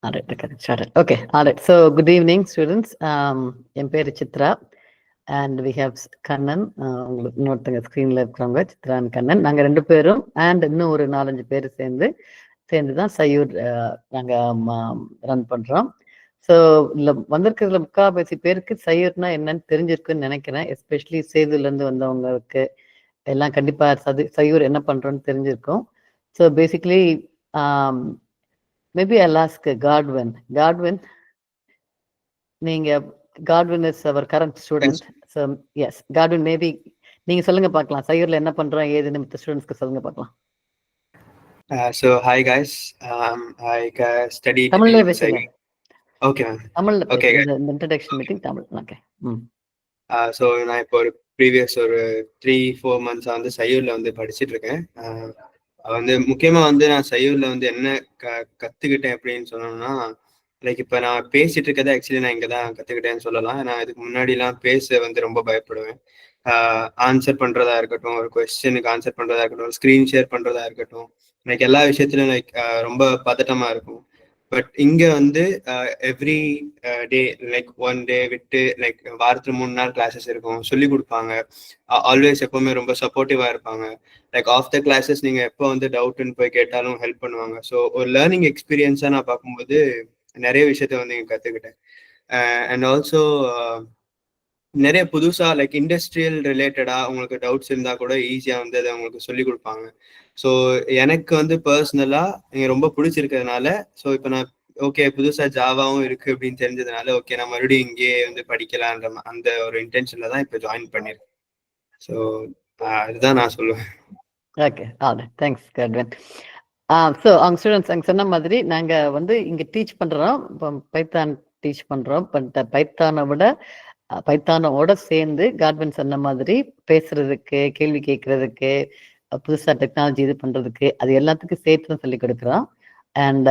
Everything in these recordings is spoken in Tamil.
All right, okay, started. Okay, all right. So, good evening, students. என் பேரு Chitra, and we have Kannan. உங்களுக்கு இன்னொருத்தங்க ஸ்க்ரீன்ல இருக்கிறவங்க சித்ரா and கண்ணன். நாங்க 2 பேரும் and இன்னும் ஒரு 4-5 பேர் சேர்ந்து தான் சையூர் நாங்க ரன் பண்றோம். ஸோ இல்லை வந்திருக்கிறதுல முக்கால்வாசி பேருக்கு சையூர்னா என்னன்னு தெரிஞ்சிருக்குன்னு நினைக்கிறேன். எஸ்பெஷலி சேதுல இருந்து வந்தவங்களுக்கு எல்லாம் கண்டிப்பா சையூர் என்ன பண்றோம்னு தெரிஞ்சிருக்கும். So basically maybe I'll ask Godwin. Godwin is our current student. Yes. So yes, Godwin, maybe நீங்க சொல்லுங்க பார்க்கலாம், சையூர்ல என்ன பண்றோம் ஏதுன்னு மற்ற ஸ்டூடெண்ட்ஸ்க்கு சொல்லுங்க பார்க்கலாம். So hi guys, I studied தமிழ்ல பேசுங்க. Okay ma'am. தமிழ்ல okay. இந்த introduction meeting Tamil. Okay. So நான் இப்போ ஒரு previous ஒரு 3-4 months வந்து சையூர்ல வந்து படிச்சிட்டு இருக்கேன். வந்து முக்கியமா வந்து நான் சையூர்ல வந்து என்ன கத்துக்கிட்டேன் அப்படின்னு சொன்னோம்னா, லைக் இப்ப நான் பேசிட்டு இருக்கதை ஆக்சுவலி நான் இங்கதான் கத்துக்கிட்டேன்னு சொல்லலாம். நான் இதுக்கு முன்னாடி எல்லாம் பேச வந்து ரொம்ப பயப்படுவேன். ஆன்சர் பண்றதா இருக்கட்டும், ஒரு கொஸ்டினுக்கு ஆன்சர் பண்றதா இருக்கட்டும், ஸ்கிரீன் ஷேர் பண்றதா இருக்கட்டும், லைக் எல்லா விஷயத்திலும் லைக் ரொம்ப பதட்டமா இருக்கும். பட் இங்க வந்து எவ்ரி டே லைக் 1 day விட்டு லைக் வாரத்துல 3 நாள் கிளாஸஸ் இருக்கும், சொல்லி கொடுப்பாங்க. ஆல்வேஸ் எப்பவுமே ரொம்ப சப்போர்ட்டிவா இருப்பாங்க. லைக் ஆஃப்டர் கிளாஸஸ் நீங்க எப்போ வந்து டவுட்னு போய் கேட்டாலும் ஹெல்ப் பண்ணுவாங்க. ஸோ ஒரு லேர்னிங் எக்ஸ்பீரியன்ஸா நான் பார்க்கும்போது நிறைய விஷயத்த வந்து இங்க கத்துக்கிட்டேன். அண்ட் ஆல்சோ நிறைய புதுசா லைக் இண்டஸ்ட்ரியல் ரிலேட்டடா உங்களுக்கு டவுட்ஸ் இருந்தா கூட ஈஸியா வந்து அதை உங்களுக்கு சொல்லி கொடுப்பாங்க. ஸோ எனக்கு வந்து பர்சனலா இங்க ரொம்ப பிடிச்சிருக்கிறதுனால, ஸோ இப்போ நான் ஓகே புதுசா ஜாவாவும் இருக்கு அப்படின்னு தெரிஞ்சதுனால, ஓகே நான் மறுபடியும் இங்கேயே வந்து படிக்கலான்ற அந்த ஒரு இன்டென்ஷன்ல தான் இப்போ ஜாயின் பண்ணிருக்கேன். ஸோ அதுதான் நான் சொல்லுவேன். Okay, thanks Godwin. ஸோ அவங்க ஸ்டூடெண்ட்ஸ் அங்கே சொன்ன மாதிரி நாங்கள் வந்து இங்கே டீச் பண்ணுறோம். இப்போ பைத்தான் டீச் பண்ணுறோம். பட் பைத்தானோட சேர்ந்து Godwin சொன்ன மாதிரி பேசுறதுக்கு, கேள்வி கேட்கறதுக்கு, புதுசாக டெக்னாலஜி இது பண்ணுறதுக்கு, அது எல்லாத்துக்கும் சேர்த்து தான் சொல்லி கொடுக்குறோம். அண்ட்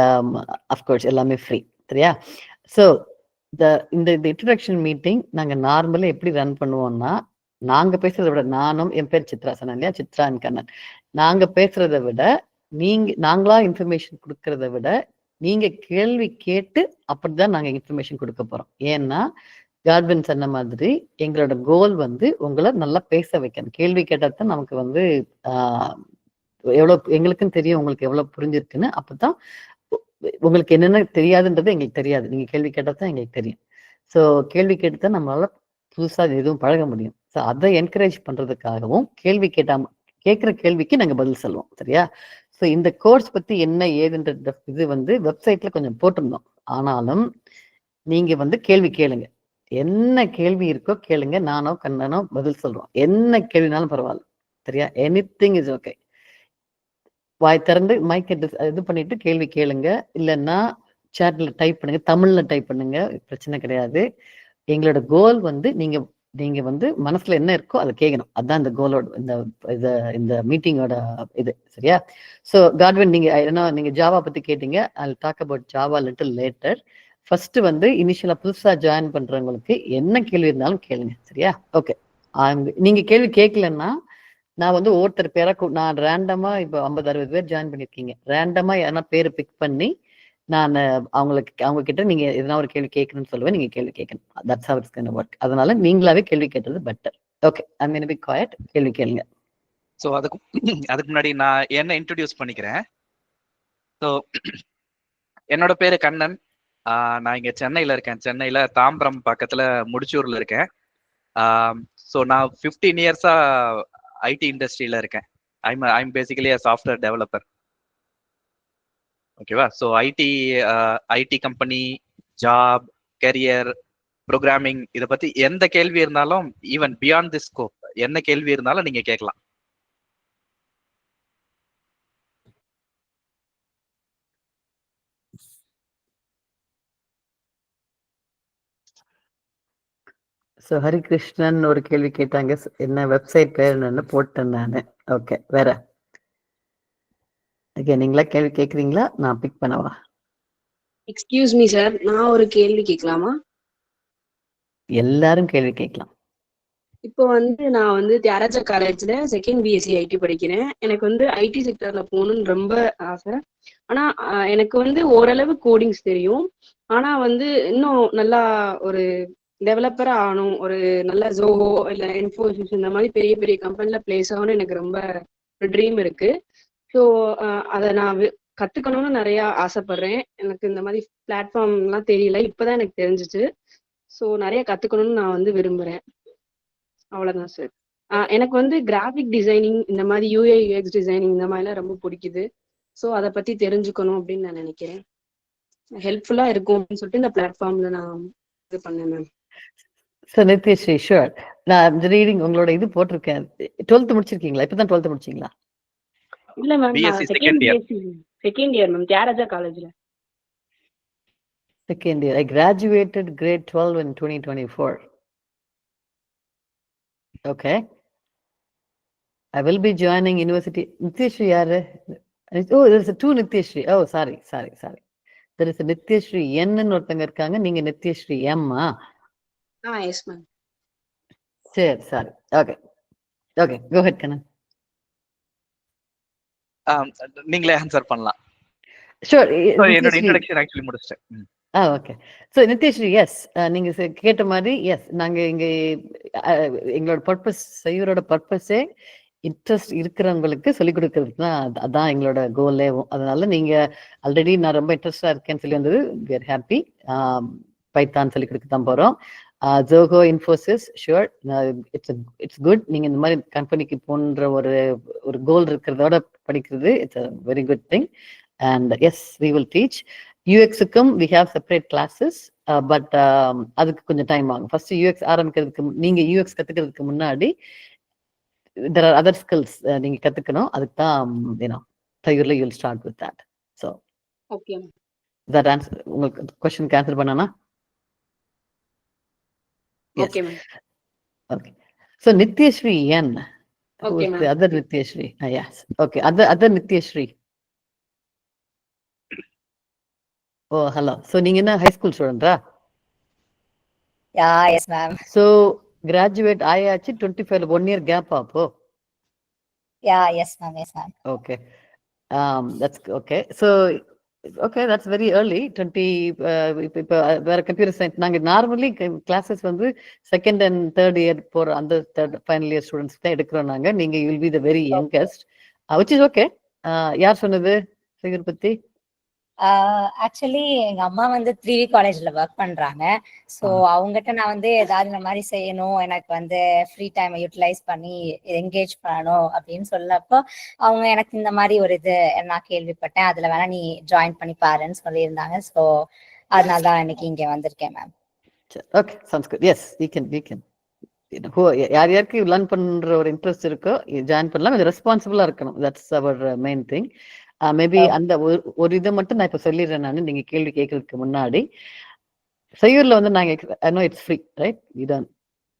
அஃப்கோர்ஸ் எல்லாமே ஃப்ரீ, சரியா? ஸோ இந்த இன்ட்ரடக்ஷன் மீட்டிங் நாங்கள் நார்மலாக எப்படி ரன் பண்ணுவோம்னா, நாங்கள் பேசுறதை விட, நானும் என் பேர் சித்ரா சொன்னேன் இல்லையா, சித்ரா அண்ட் கண்ணன், நாங்கள் பேசுறதை விட நாங்களா இன்ஃபர்மேஷன் கொடுக்கறத விட நீங்க கேள்வி கேட்டு அப்படிதான் நாங்க இன்ஃபர்மேஷன் கொடுக்க போறோம். ஏன்னா Godwin சொன்ன மாதிரி எங்களோட கோல் வந்து உங்களை நல்லா பேச வைக்கணும். கேள்வி கேட்டாதான் நமக்கு வந்து எவ்வளவு எங்களுக்குன்னு தெரியும், உங்களுக்கு எவ்வளவு புரிஞ்சிருக்குன்னு. அப்பதான் உங்களுக்கு என்னென்ன தெரியாதுன்றது எங்களுக்கு தெரியாது, நீங்க கேள்வி கேட்டாதான் எங்களுக்கு தெரியும். ஸோ கேள்வி கேட்டுதான் நம்மளால புதுசா எதுவும் பழக முடியும். ஸோ அதை என்கரேஜ் பண்றதுக்காகவும் கேட்கிற கேள்விக்கு நாங்க பதில் சொல்லுவோம், சரியா? ஸோ இந்த கோர்ஸ் பத்தி என்ன ஏதுன்ற இது வந்து வெப்சைட்ல கொஞ்சம் போட்டிருந்தோம். ஆனாலும் நீங்க வந்து கேள்வி கேளுங்க, என்ன கேள்வி இருக்கோ கேளுங்க, நானோ கண்ணனோ பதில் சொல்றோம். என்ன கேள்வினாலும் பரவாயில்ல, சரியா? Anything is okay. வாய் திறந்து மைக் இது பண்ணிட்டு கேள்வி கேளுங்க. இல்லைன்னா சேட்ல டைப் பண்ணுங்க, தமிழ்ல டைப் பண்ணுங்க, பிரச்சனை கிடையாது. எங்களோட கோல் வந்து நீங்க வந்து மனசுல என்ன இருக்கோ அதை கேட்கணும். அதுதான் இந்த கோலோட இந்த மீட்டிங்கோட இது, சரியா? ஸோ Godwin, நீங்க ஜாவா பத்தி கேட்டீங்க. I'll talk about Java a little later. First வந்து இனிஷியலா புதுசா ஜாயின் பண்றவங்களுக்கு என்ன கேள்வி இருந்தாலும் கேளுங்க, சரியா? ஓகே. நீங்க கேள்வி கேட்கலன்னா நான் வந்து ஒவ்வொருத்தர் பேரை நான் ரேண்டமா இப்போ 50-60 பேர் ஜாயின் பண்ணிருக்கீங்க, ரேண்டமா யாரா பேரை பிக் பண்ணி நான் அவங்க கிட்ட நீங்க எதனா ஒரு கேள்வி கேட்கணும்னு சொல்லுவேன், நீங்க கேள்வி கேட்கணும். That's how it's going to work. அதனால நீங்களாவே கேள்வி கேட்டது பெட்டர். ஓகே, ஐ மீன் பி குவைட், கேள்வி கேளுங்க. ஸோ அதுக்கு முன்னாடி நான் என்ன இன்ட்ரோடியூஸ் பண்ணிக்கிறேன். ஸோ என்னோட பேரு கண்ணன். நான் இங்க சென்னையில இருக்கேன். சென்னையில தாம்பரம் பக்கத்துல முடிச்சூர்ல இருக்கேன். ஸோ நான் 15 இயர்ஸா ஐடி இண்டஸ்ட்ரியில இருக்கேன். I'm basically a software developer. ஓகேவா? So IT company, job, career, programming, இதை பத்தி எந்த கேள்வி இருந்தாலும், ஈவன் பியாண்ட் தி ஸ்கோப், என்ன கேள்வி இருந்தாலும் நீங்க கேட்கலாம். ஸோ ஹரிகிருஷ்ணன் ஒரு கேள்வி கேட்டாங்க, என்ன வெப்சைட் பேர் என்னன்னு போட்டேன் நான். ஓகே, வேற ஓகே, நீங்களா கேள்வி கேட்குறீங்களா? நான் பிக் பண்ணவா? எக்ஸ்கியூஸ் மீ சார், நான் ஒரு கேள்வி கேட்கலாமா? எல்லாரும் கேள்வி கேட்கலாம். இப்போ வந்து நான் வந்து தியாகராஜா காலேஜ்ல செகண்ட் பிஎஸ்சி ஐடி படிக்கிறேன். எனக்கு வந்து ஐடி செக்டர்ல போகணும்னு ரொம்ப ஆசை. ஆனா எனக்கு வந்து ஓரளவு கோடிங்ஸ் தெரியும். ஆனா வந்து இன்னும் நல்லா ஒரு டெவலப்பரா ஆகணும். ஒரு நல்ல ஜோஹோ இல்ல இன்ஃபோசிஸ் இந்த மாதிரி பெரிய பெரிய கம்பெனில பிளேஸ் ஆகணும்னு எனக்கு ரொம்ப ஒரு ட்ரீம் இருக்கு. ஸோ அதை நான் கத்துக்கணும்னு நிறைய ஆசைப்படுறேன். எனக்கு இந்த மாதிரி பிளாட்ஃபார்ம் எல்லாம் தெரியல, இப்பதான் எனக்கு தெரிஞ்சிச்சு. ஸோ நிறைய கத்துக்கணும்னு நான் வந்து விரும்புறேன். அவ்வளவுதான் சார். எனக்கு வந்து கிராஃபிக் டிசைனிங் இந்த மாதிரி யூஐ யூஎக்ஸ் டிசைனிங் இந்த மாதிரிலாம் ரொம்ப பிடிக்குது. ஸோ அதை பத்தி தெரிஞ்சுக்கணும் அப்படின்னு நான் நினைக்கிறேன். ஹெல்ப்ஃபுல்லா இருக்கும் அப்படின்னு சொல்லிட்டு இந்த பிளாட்ஃபார்ம்ல நான் இது பண்ணேன் மேம். Sir Nithyashree, sure. நான் ரீடிங் உங்களோட இது போட்டிருக்கேன். 12th முடிச்சிருக்கீங்களா? இப்பதான் 12th முடிச்சீங்களா? இல்ல ma'am, BSc second second year. BSc second year ma'am, Thiagaraja காலேஜ்ல. Second year. I graduated grade 12 in 2024. Okay. I will be joining university. Nityashri yaru? Oh, there's a two Nityashri. Oh, sorry. There is a Nityashri N ன்னு ஒருத்தங்க இருக்காங்க. நீங்க Nityashri M ஆ? Yes ma'am. சரி. Okay. Go ahead, Kanan. நீங்களே ஆன்சர் பண்ணலாம். Sure. என்னோட இன்ட்ரோடக்ஷன் ஆக்சுவலி முடிச்சிட்டேன். ஓகே. ஸோ நித்யஸ்ரீ, எஸ், நீங்க கேட்ட மாதிரி எஸ், நாங்க இங்க எங்களோட பர்பஸ், செய்யூரோட பர்பஸே இன்ட்ரெஸ்ட் இருக்கிறவங்களுக்கு சொல்லிக் கொடுக்கறது தான். அதான் எங்களோட கோலே. அதனால நீங்க ஆல்ரெடி நான் ரொம்ப இன்ட்ரெஸ்டா இருக்கேன்னு சொல்லி வந்தது, வி ஆர் ஹாப்பி. பைத்தான் சொல்லிக் கொடுக்க தான் போறோம். Zoho, Infosys, sure, it's good. நீங்க இந்த மாதிரி கம்பெனிக்கு போன்ற ஒரு கோல் இருக்கிறதோட படிக்கிறது it's a very good thing. And yes, we will teach. யூஎக்ஸுக்கும் we have separate classes, but அதுக்கு கொஞ்சம் டைம் ஆகும். ஃபர்ஸ்ட் யூஎக்ஸ் ஆரம்பிக்கிறதுக்கு, நீங்க யூஎக்ஸ் கத்துக்கிறதுக்கு முன்னாடி there are other skills நீங்க கத்துக்கணும். அதுக்கு தான் தையூர்ல you will start with that. So okay. That answer உங்களுக்கு கொஸ்டினுக்கு ஆன்சர் பண்ணனா? Okay ma'am. Okay. So Nityashri N. Okay, Who's ma'am. the other Nityashri? Yes. Okay. Other Nityashri. Oh, hello. So நீங்க என்ன high school student ஆ? Yeah, yes, ma'am. So graduate ஆயாச்சு 25 1 year gap அப்போ? Yeah, yes, ma'am. Okay. That's okay. So okay, that's very early. 20 இப்போ வேற கம்ப்யூட்டர் சயின்ஸ் நாங்க நார்மலி கிளாஸஸ் வந்து செகண்ட் அண்ட் தேர்ட் இயர் போற அந்த ஃபைனல் இயர் ஸ்டூடெண்ட்ஸ் தான் எடுக்கிறோம் நாங்க. நீங்க you will be the very youngest, which is okay. யார் சொன்னது செய்யூர் பத்தி? ஆக்சுவலி எங்க அம்மா வந்து 3V காலேஜ்ல ஒர்க் பண்றாங்க. ஸோ அவங்ககிட்ட நான் வந்து ஏதாவது இந்த மாதிரி செய்யணும், எனக்கு வந்து ஃப்ரீ டைமை யூட்டிலைஸ் பண்ணி என்கேஜ் பண்ணணும் அப்படின்னு சொல்லப்போ அவங்க எனக்கு இந்த மாதிரி ஒரு இது நான் கேள்விப்பட்டேன், அதுல வேணா நீ ஜாயின் பண்ணி பாருன்னு சொல்லியிருந்தாங்க. ஸோ அதனால தான் இன்னைக்கு இங்க வந்திருக்கேன் ma'am. Okay, sounds good. Yes, we can யார் யாருக்கு லேர்ன் பண்ற ஒரு இன்ட்ரெஸ்ட் இருக்கோ ஜாயின் பண்ணலாம். இது ரெஸ்பான்சிபிளா இருக்கணும். That's our main thing. Maybe அந்த ஒரு இதை மட்டும் நான் இப்ப சொல்லிடுறேன். நான் நீங்க கேள்வி கேட்கறதுக்கு முன்னாடி, செய்யூர்ல வந்து நாங்க நோ இட்ஸ் ஃப்ரீ, ரைட்? இதான்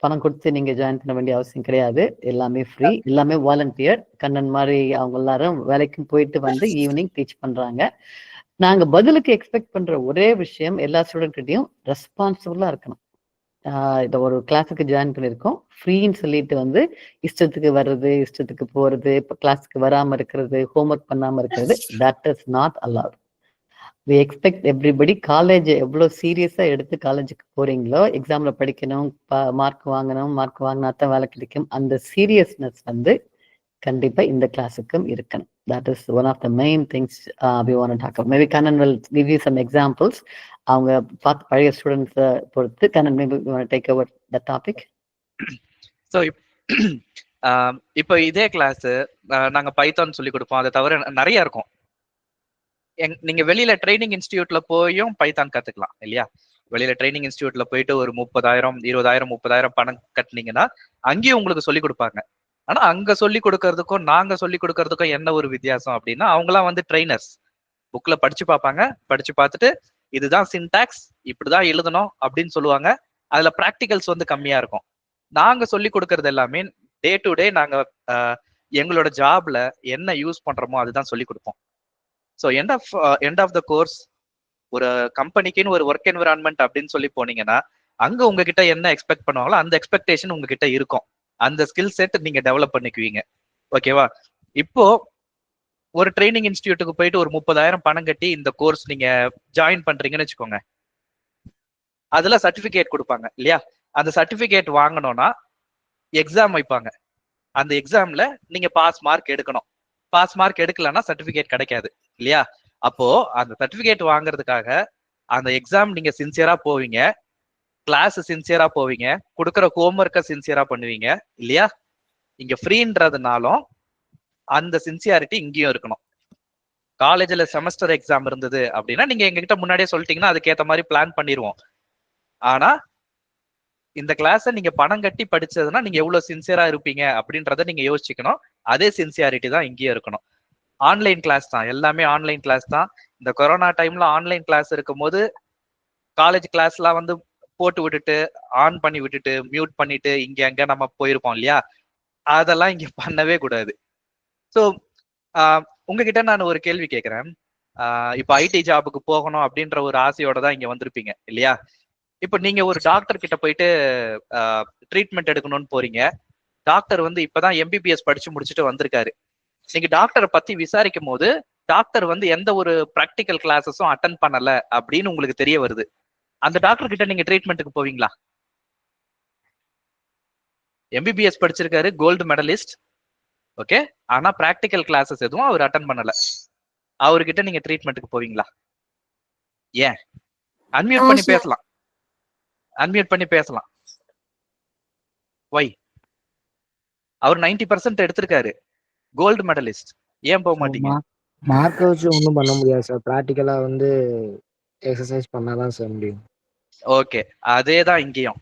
பணம் கொடுத்து நீங்க ஜாயின் பண்ண வேண்டிய அவசியம் கிடையாது. எல்லாமே ஃப்ரீ, எல்லாமே வாலண்டியர். கண்ணன் மாதிரி அவங்க எல்லாரும் வேலைக்கும் போயிட்டு வந்து ஈவினிங் டீச் பண்றாங்க. நாங்க பதிலுக்கு எக்ஸ்பெக்ட் பண்ற ஒரே விஷயம், எல்லா ஸ்டூடெண்ட் கிட்டையும் ரெஸ்பான்சிபிளா இருக்கணும். இதை ஒரு கிளாஸுக்கு ஜாயின் பண்ணியிருக்கோம், ஃப்ரீன்னு சொல்லிட்டு வந்து இஷ்டத்துக்கு வர்றது, இஷ்டத்துக்கு போறது, இப்போ கிளாஸுக்கு வராம இருக்கிறது, ஹோம்ஒர்க் பண்ணாம இருக்கிறது, that is not allowed. We expect everybody. College எவ்வளோ சீரியஸா எடுத்து காலேஜுக்கு போறீங்களோ, எக்ஸாம்ல படிக்கணும், மார்க் வாங்கினா தான் வேலை கிடைக்கும், அந்த சீரியஸ்னஸ் வந்து கண்டிப்பா இந்த கிளாஸுக்கும் இருக்கணும். That is one of the main things we want to talk about. Maybe Kanan will give you some examples. அவங்க பார்த்து பழைய ஸ்டூடெண்ட்ஸ் பொறுத்து. Kanan, maybe you want to take over the topic. So இப்போ இதே கிளாஸ் நாங்க பைத்தான் சொல்லி கொடுப்போம். அதை தவிர நிறைய இருக்கும். நீங்க வெளியில ட்ரைனிங் இன்ஸ்டிடியூட்ல போயும் பைத்தான் கத்துக்கலாம் இல்லையா? வெளியில ட்ரைனிங் இன்ஸ்டிடியூட்ல போயிட்டு ஒரு 30,000 20,000 30,000 பணம் கட்டினீங்கன்னா அங்கேயும் உங்களுக்கு சொல்லி கொடுப்பாங்க. ஆனா அங்க சொல்லி கொடுக்கறதுக்கும் நாங்க சொல்லி கொடுக்கறதுக்கும் என்ன ஒரு வித்தியாசம் அப்படின்னா, அவங்களாம் வந்து ட்ரைனர்ஸ். புக்ல படிச்சு பார்ப்பாங்க, படிச்சு பார்த்துட்டு இதுதான் சின்டாக்ஸ், இப்படிதான் எழுதணும் அப்படின்னு சொல்லுவாங்க. அதுல ப்ராக்டிகல்ஸ் வந்து கம்மியா இருக்கும். நாங்க சொல்லி கொடுக்கறது எல்லாமே டே டு டே நாங்க எங்களோட ஜாப்ல என்ன யூஸ் பண்றோமோ அதுதான் சொல்லி கொடுப்போம். So end of the course ஒரு கம்பெனிக்குன்னு ஒரு ஒர்க் என்விரான்மெண்ட் அப்படின்னு சொல்லி போனீங்கன்னா அங்க உங்ககிட்ட என்ன எக்ஸ்பெக்ட் பண்ணுவாங்களோ அந்த எக்ஸ்பெக்டேஷன் உங்ககிட்ட இருக்கும். அந்த ஸ்கில் செட் நீங்க டெவலப் பண்ணிக்குவீங்க. ஓகேவா? இப்போ ஒரு ட்ரைனிங் இன்ஸ்டிடியூட்டுக்கு போயிட்டு ஒரு 30,000 பணம் கட்டி இந்த கோர்ஸ் நீங்க ஜாயின் பண்றீங்கன்னு வச்சுக்கோங்க. அதுல சர்டிபிகேட் கொடுப்பாங்க இல்லையா? அந்த சர்டிபிகேட் வாங்கணும்னா எக்ஸாம் வைப்பாங்க. அந்த எக்ஸாம்ல நீங்க பாஸ் மார்க் எடுக்கணும். பாஸ் மார்க் எடுக்கலன்னா சர்டிபிகேட் கிடைக்காது இல்லையா? அப்போ அந்த சர்டிபிகேட் வாங்குறதுக்காக அந்த எக்ஸாம் நீங்க சின்சியரா போவீங்க, கிளாஸ் சின்சியரா போவீங்க, கொடுக்குற ஹோம்ஒர்க்கை சின்சியரா பண்ணுவீங்க இல்லையா? இங்க ஃப்ரீன்றதுனாலும் அந்த சின்சியாரிட்டி இங்கேயும் இருக்கணும். காலேஜ்ல செமஸ்டர் எக்ஸாம் இருந்தது அப்படின்னா நீங்க எங்ககிட்ட முன்னாடியே சொல்லிட்டீங்கன்னா அதுக்கேற்ற மாதிரி பிளான் பண்ணிடுவோம். ஆனா இந்த கிளாஸை நீங்க பணம் கட்டி படிச்சதுன்னா நீங்க எவ்வளவு சின்சியரா இருப்பீங்க அப்படின்றத நீங்க யோசிச்சுக்கணும். அதே சின்சியாரிட்டி தான் இங்கேயும் இருக்கணும். ஆன்லைன் கிளாஸ் தான், எல்லாமே ஆன்லைன் கிளாஸ் தான். இந்த கொரோனா டைம்ல ஆன்லைன் கிளாஸ் இருக்கும் போது காலேஜ் கிளாஸ்லாம் வந்து போட்டு விட்டுட்டு ஆன் பண்ணி விட்டுட்டு மியூட் பண்ணிட்டு இங்க அங்க நம்ம போயிருப்போம் இல்லையா? அதெல்லாம் இங்க பண்ணவே கூடாது. ஸோ உங்ககிட்ட நான் ஒரு கேள்வி கேட்கிறேன். இப்போ ஐடி ஜாபுக்கு போகணும் அப்படின்ற ஒரு ஆசையோட தான் இங்க வந்திருப்பீங்க இல்லையா? இப்போ நீங்க ஒரு டாக்டர் கிட்ட போயிட்டு ட்ரீட்மெண்ட் எடுக்கணும்னு போறீங்க. டாக்டர் வந்து இப்பதான் எம்பிபிஎஸ் படிச்சு முடிச்சுட்டு வந்திருக்காரு. நீங்க டாக்டரை பத்தி விசாரிக்கும் போது டாக்டர் வந்து எந்த ஒரு ப்ராக்டிக்கல் கிளாஸஸும் அட்டன் பண்ணல அப்படின்னு உங்களுக்கு தெரிய வருது. அந்த டாக்டர் கிட்ட நீங்க ட்ரீட்மெண்ட்டுக்கு போவீங்களா? எம்பிபிஎஸ் படிச்சிருக்காரு, கோல்டு மெடலிஸ்ட், ஓகே, ஆனா ப்ராக்டிக்கல் கிளாஸஸ் எதுவும் அவர் அட்டன் பண்ணல. அவர்கிட்ட நீங்க ட்ரீட்மெண்ட்டுக்கு போவீங்களா? ஏன்? அன்மியூட் பண்ணி பேசலாம், அன்மியூட் பண்ணி பேசலாம். வை? அவர் 90% எடுத்திருக்காரு, கோல்டு மெடலிஸ்ட், ஏன் போக மாட்டீங்க? மார்க்கை வச்சு ஒன்றும் பண்ண முடியாது சார். ப்ராக்டிக்கலா வந்து எக்ஸசைஸ் பண்ணாதான் சார் முடியும். ஓகே, அதே தான் இங்கேயும்.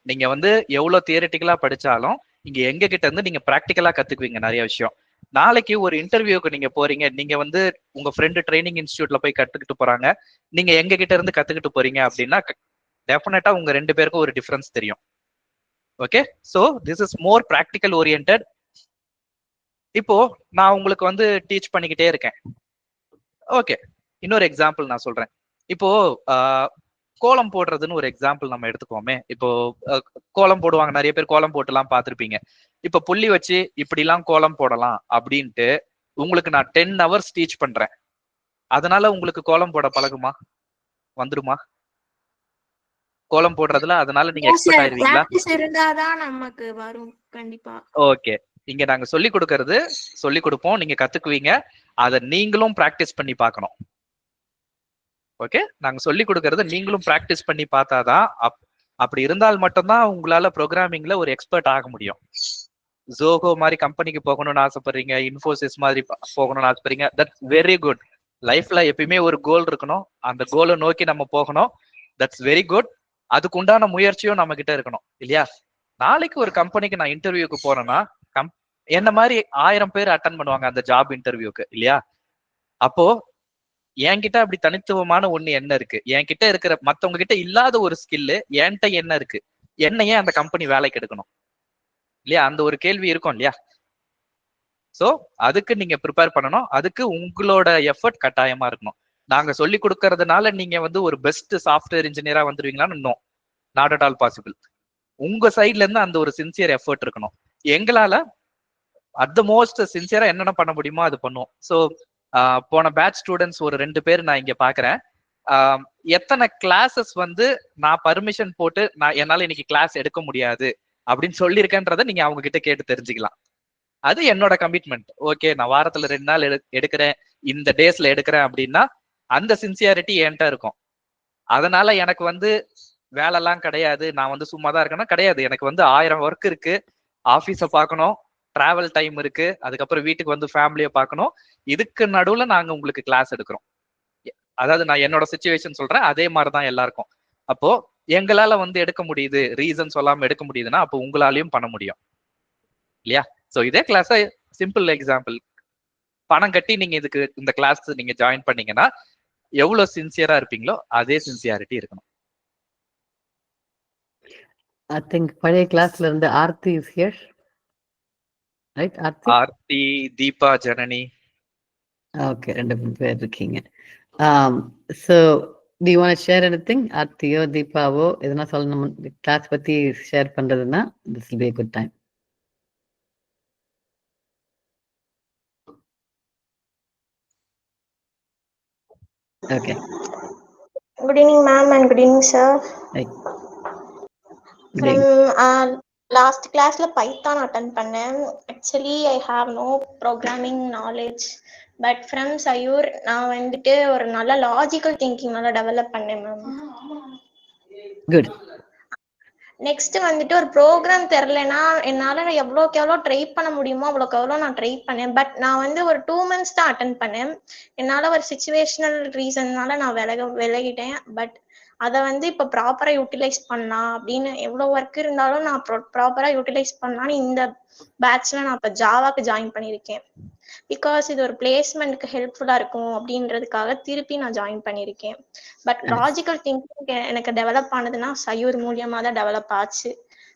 நீங்க வந்து எவ்வளவு தியரிட்டிக்கலா படிச்சாலும் இங்க எங்க கிட்ட இருந்து நீங்க ப்ராக்டிக்கலா கத்துக்குவீங்க நிறைய விஷயம். நாளைக்கு ஒரு இன்டர்வியூக்கு நீங்க போறீங்க, நீங்க வந்து உங்க ஃப்ரெண்டு ட்ரைனிங் இன்ஸ்டியூட்ல போய் கத்துக்கிட்டு போறாங்க, நீங்க எங்க கிட்ட இருந்து கத்துக்கிட்டு போறீங்க அப்படின்னா டெஃபினட்டா உங்க 2 பேருக்கும் ஒரு டிஃபரன்ஸ் தெரியும். Okay, so this is more practical oriented. இப்போ நான் உங்களுக்கு வந்து டீச் பண்ணிக்கிட்டே இருக்கேன். ஓகே, இன்னொரு எக்ஸாம்பிள் நான் சொல்றேன். இப்போ கோலம் போடுறதுன்னு ஒரு எக்ஸாம்பிள் நம்ம எடுத்துக்கோமே. இப்போ கோலம் போடுவாங்க, நிறைய பேர் கோலம் போட்டுலாம் பார்த்துருப்பீங்க. இப்ப புள்ளி வச்சு இப்படிலாம் கோலம் போடலாம் அப்படின்ட்டு உங்களுக்கு நான் 10 hours டீச் பண்றேன். அதனால உங்களுக்கு கோலம் போட பழகுமா? வந்துருமா கோலம் போடுறதுல? அதனால நீங்க எக்ஸ்பர்ட் ஆயிருவீங்களா? நமக்கு வரும் கண்டிப்பா. ஓகே, இங்க நாங்க சொல்லி கொடுப்போம், நீங்க கத்துக்குவீங்க. அதை நீங்களும் பிராக்டிஸ் பண்ணி பார்க்கணும். ஓகே, நாங்க சொல்லி கொடுக்கறத நீங்களும் பிராக்டிஸ் பண்ணி பார்த்தாதான், அப்படி இருந்தால் மட்டும்தான் உங்களால ப்ரோக்ராமிங்ல ஒரு எக்ஸ்பர்ட் ஆக முடியும். ஜோகோ மாதிரி கம்பெனிக்கு போகணும்னு ஆசைப்படுறீங்க, இன்ஃபோசிஸ் மாதிரி போகணும்னு ஆசைப்படுறீங்க, தட்ஸ் வெரி குட். லைஃப்ல எப்பயுமே ஒரு கோல் இருக்கணும், அந்த கோலை நோக்கி நம்ம போகணும், தட்ஸ் வெரி குட். அதுக்கு உண்டான முயற்சியும் நம்ம கிட்ட இருக்கணும் இல்லையா? நாளைக்கு ஒரு கம்பெனிக்கு நான் இன்டர்வியூக்கு போறேன்னா என்ன மாதிரி 1000 பேர் அட்டன் பண்ணுவாங்க அந்த ஜாப் இன்டர்வியூக்கு இல்லையா? அப்போ என்கிட்ட அப்படி தனித்துவமான ஒண்ணு என்ன இருக்கு? என்கிட்ட இருக்கிற மத்தவங்க கிட்ட இல்லாத ஒரு ஸ்கில்லு என்கிட்ட என்ன இருக்கு? என்ன ஏன் அந்த கம்பெனி வேலைக்கு எடுக்கணும் இல்லையா? அந்த ஒரு கேள்வி இருக்கும் இல்லையா? சோ அதுக்கு நீங்க ப்ரிப்பேர் பண்ணணும். அதுக்கு உங்களோட எஃபர்ட் கட்டாயமா இருக்கணும். நாங்க சொல்லி கொடுக்கறதுனால நீங்க வந்து ஒரு பெஸ்ட் சாஃப்ட்வேர் இன்ஜினியரா வந்துருவீங்களான்னு no, not at all possible. உங்க சைட்ல இருந்து அந்த ஒரு சின்சியர் எஃபர்ட் இருக்கணும். எங்களால அட் த மோஸ்ட் சின்சியரா என்னென்ன பண்ண முடியுமோ அது பண்ணுவோம். ஸோ போன பேட்ச் ஸ்டூடெண்ட்ஸ் ஒரு 2 பேர் நான் இங்க பாக்குறேன். எத்தனை கிளாஸஸ் வந்து நான் பர்மிஷன் போட்டு நான் என்னால இன்னைக்கு கிளாஸ் எடுக்க முடியாது அப்படின்னு சொல்லியிருக்கேன்றதை நீங்க அவங்க கிட்ட கேட்டு தெரிஞ்சுக்கலாம். அது என்னோட கமிட்மெண்ட். ஓகே, நான் வாரத்துல 2 நாள் எடுக்கிறேன், இந்த டேஸ்ல எடுக்கிறேன் அப்படின்னா அந்த சின்சியாரிட்டி என்கிட்ட இருக்கும். அதனால எனக்கு வந்து வேலைலாம் கிடையாது, நான் வந்து சும்மா தான் இருக்கேன்னா கிடையாது. எனக்கு வந்து 1000 ஒர்க் இருக்கு, ஆபீஸை பார்க்கணும், டிராவல் டைம் இருக்கு, அதுக்கப்புறம் வீட்டுக்கு வந்து ஃபேமிலியை பார்க்கணும். இதுக்கு நடுவுல நாங்க உங்களுக்கு கிளாஸ் எடுக்கிறோம். அதாவது நான் என்னோட சிச்சுவேஷன் சொல்றேன், அதே மாதிரிதான் எல்லாருக்கும். அப்போ எங்களால வந்து எடுக்க முடியுது, ரீசன் சொல்லாம எடுக்க முடியுதுன்னா அப்போ உங்களாலையும் பண்ண முடியும் இல்லையா? சோ இதே கிளாஸ் சிம்பிள் எக்ஸாம்பிள், பணம் கட்டி நீங்க இதுக்கு இந்த கிளாஸ் நீங்க ஜாயின் பண்ணீங்கன்னா எவ்வளவு சின்சியரா இருப்பீங்களோ அதே சின்சியாரிட்டி இருக்கணும். I think பழைய கிளாஸ்ல இருந்து Aarthi is here, right? Aarthi, Deepa, Janani. Okay, 2 பேர் இருக்கீங்க. So Do you want to share anything? ஆர்த்தியோ தீபாவோ எதனா சொல்லணும் கிளாஸ் பத்தி ஷேர் பண்றதுன்னா this will be a good time. Okay. Good evening, ma'am, and good evening, sir. Right. From last class la Python attend பண்ணேன். Actually, I have no programming knowledge. But from Sayur, நான் வந்துட்டு ஒரு நல்ல லாஜிக்கல் திங்கிங் நல்லா டெவலப் பண்ணேன் மேம். Good. நெக்ஸ்ட் வந்துட்டு ஒரு ப்ரோக்ராம் தெரிலனா என்னால் எவ்வளோக்கு எவ்வளோ ட்ரை பண்ண முடியுமோ அவ்வளோக்கு எவ்வளோ நான் ட்ரை பண்ணேன். பட் நான் வந்து ஒரு 2 months தான் அட்டன் பண்ணேன். என்னால் ஒரு சிச்சுவேஷனல் ரீசன்னால நான் விலகிட்டேன். பட் அதை வந்து இப்போ ப்ராப்பராக யூட்டிலைஸ் பண்ணலாம் அப்படின்னு எவ்வளோ ஒர்க் இருந்தாலும் நான் ப்ராப்பராக யூட்டிலைஸ் பண்ணலான்னு இந்த பேட்ச்ல நான் இப்போ ஜாவாக்கு ஜாயின் பண்ணியிருக்கேன். பிகாஸ் இது ஒரு பிளேஸ்மெண்ட்க்கு ஹெல்ப்ஃபுல்லாக இருக்கும் அப்படின்றதுக்காக திருப்பி நான் ஜாயின் பண்ணியிருக்கேன். பட் லாஜிக்கல் திங்கிங் எனக்கு டெவலப் ஆனதுன்னா சயூர் மூலியமாக தான் டெவலப் ஆச்சு.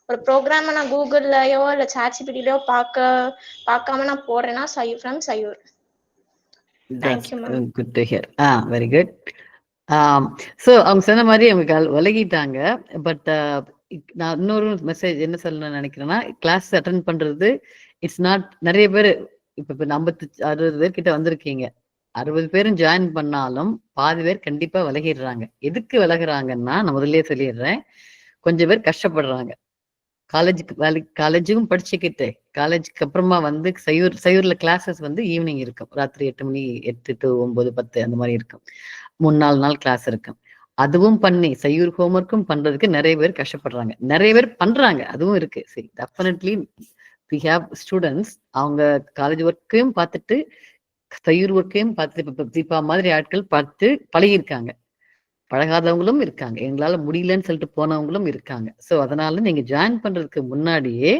ஒரு ப்ரோக்ராமை நான் கூகுள்லயோ இல்லை சாட்ஜிபிடிலயோ பார்க்காம நான் போடுறேன்னா ஃப்ரம் சயூர். That's good to hear. Very good. So அவங்க சொன்ன மாதிரி அவங்க விலகிட்டாங்க. பட் நான் இன்னொரு மெசேஜ் என்ன சொல்லணும்னு நினைக்கிறேன்னா, கிளாஸ் அட்டன் பண்றது இட்ஸ் நாட் நிறைய பேர் இப்போ 50-60 பேர் கிட்ட வந்திருக்கீங்க. 60 பேரும் ஜாயின் பண்ணாலும் பாதி பேர் கண்டிப்பா விலகிடுறாங்க. எதுக்கு விலகுறாங்கன்னா நான் முதல்ல சொல்லிடுறேன், கொஞ்சம் பேர் கஷ்டப்படுறாங்க. காலேஜுக்கும் படிச்சுக்கிட்டு காலேஜுக்கு அப்புறமா வந்து சயூர்ல கிளாஸஸ் வந்து ஈவினிங் இருக்கும். ராத்திரி 8 மணி 8 to 9, 10 அந்த மாதிரி இருக்கும். 3-4 நாள் கிளாஸ் இருக்கும். அதுவும் பண்ணி சயூர் ஹோம்ஒர்க்கும் பண்றதுக்கு நிறைய பேர் கஷ்டப்படுறாங்க. நிறைய பேர் பண்றாங்க, அதுவும் இருக்கு. சரி, டெஃபினெட்லி we have ஸ்டூடெண்ட்ஸ் அவங்க காலேஜ் ஒர்க்கையும் பார்த்துட்டு சயூர் ஒர்க்கையும் பார்த்துட்டு இப்போ தீபா மாதிரி ஆட்கள் பார்த்து பழகியிருக்காங்க. பழகாதவங்களும் இருக்காங்க, எங்களால முடியலன்னு சொல்லிட்டு போனவங்களும் இருக்காங்க. ஸோ அதனால நீங்க ஜாயின் பண்றதுக்கு முன்னாடியே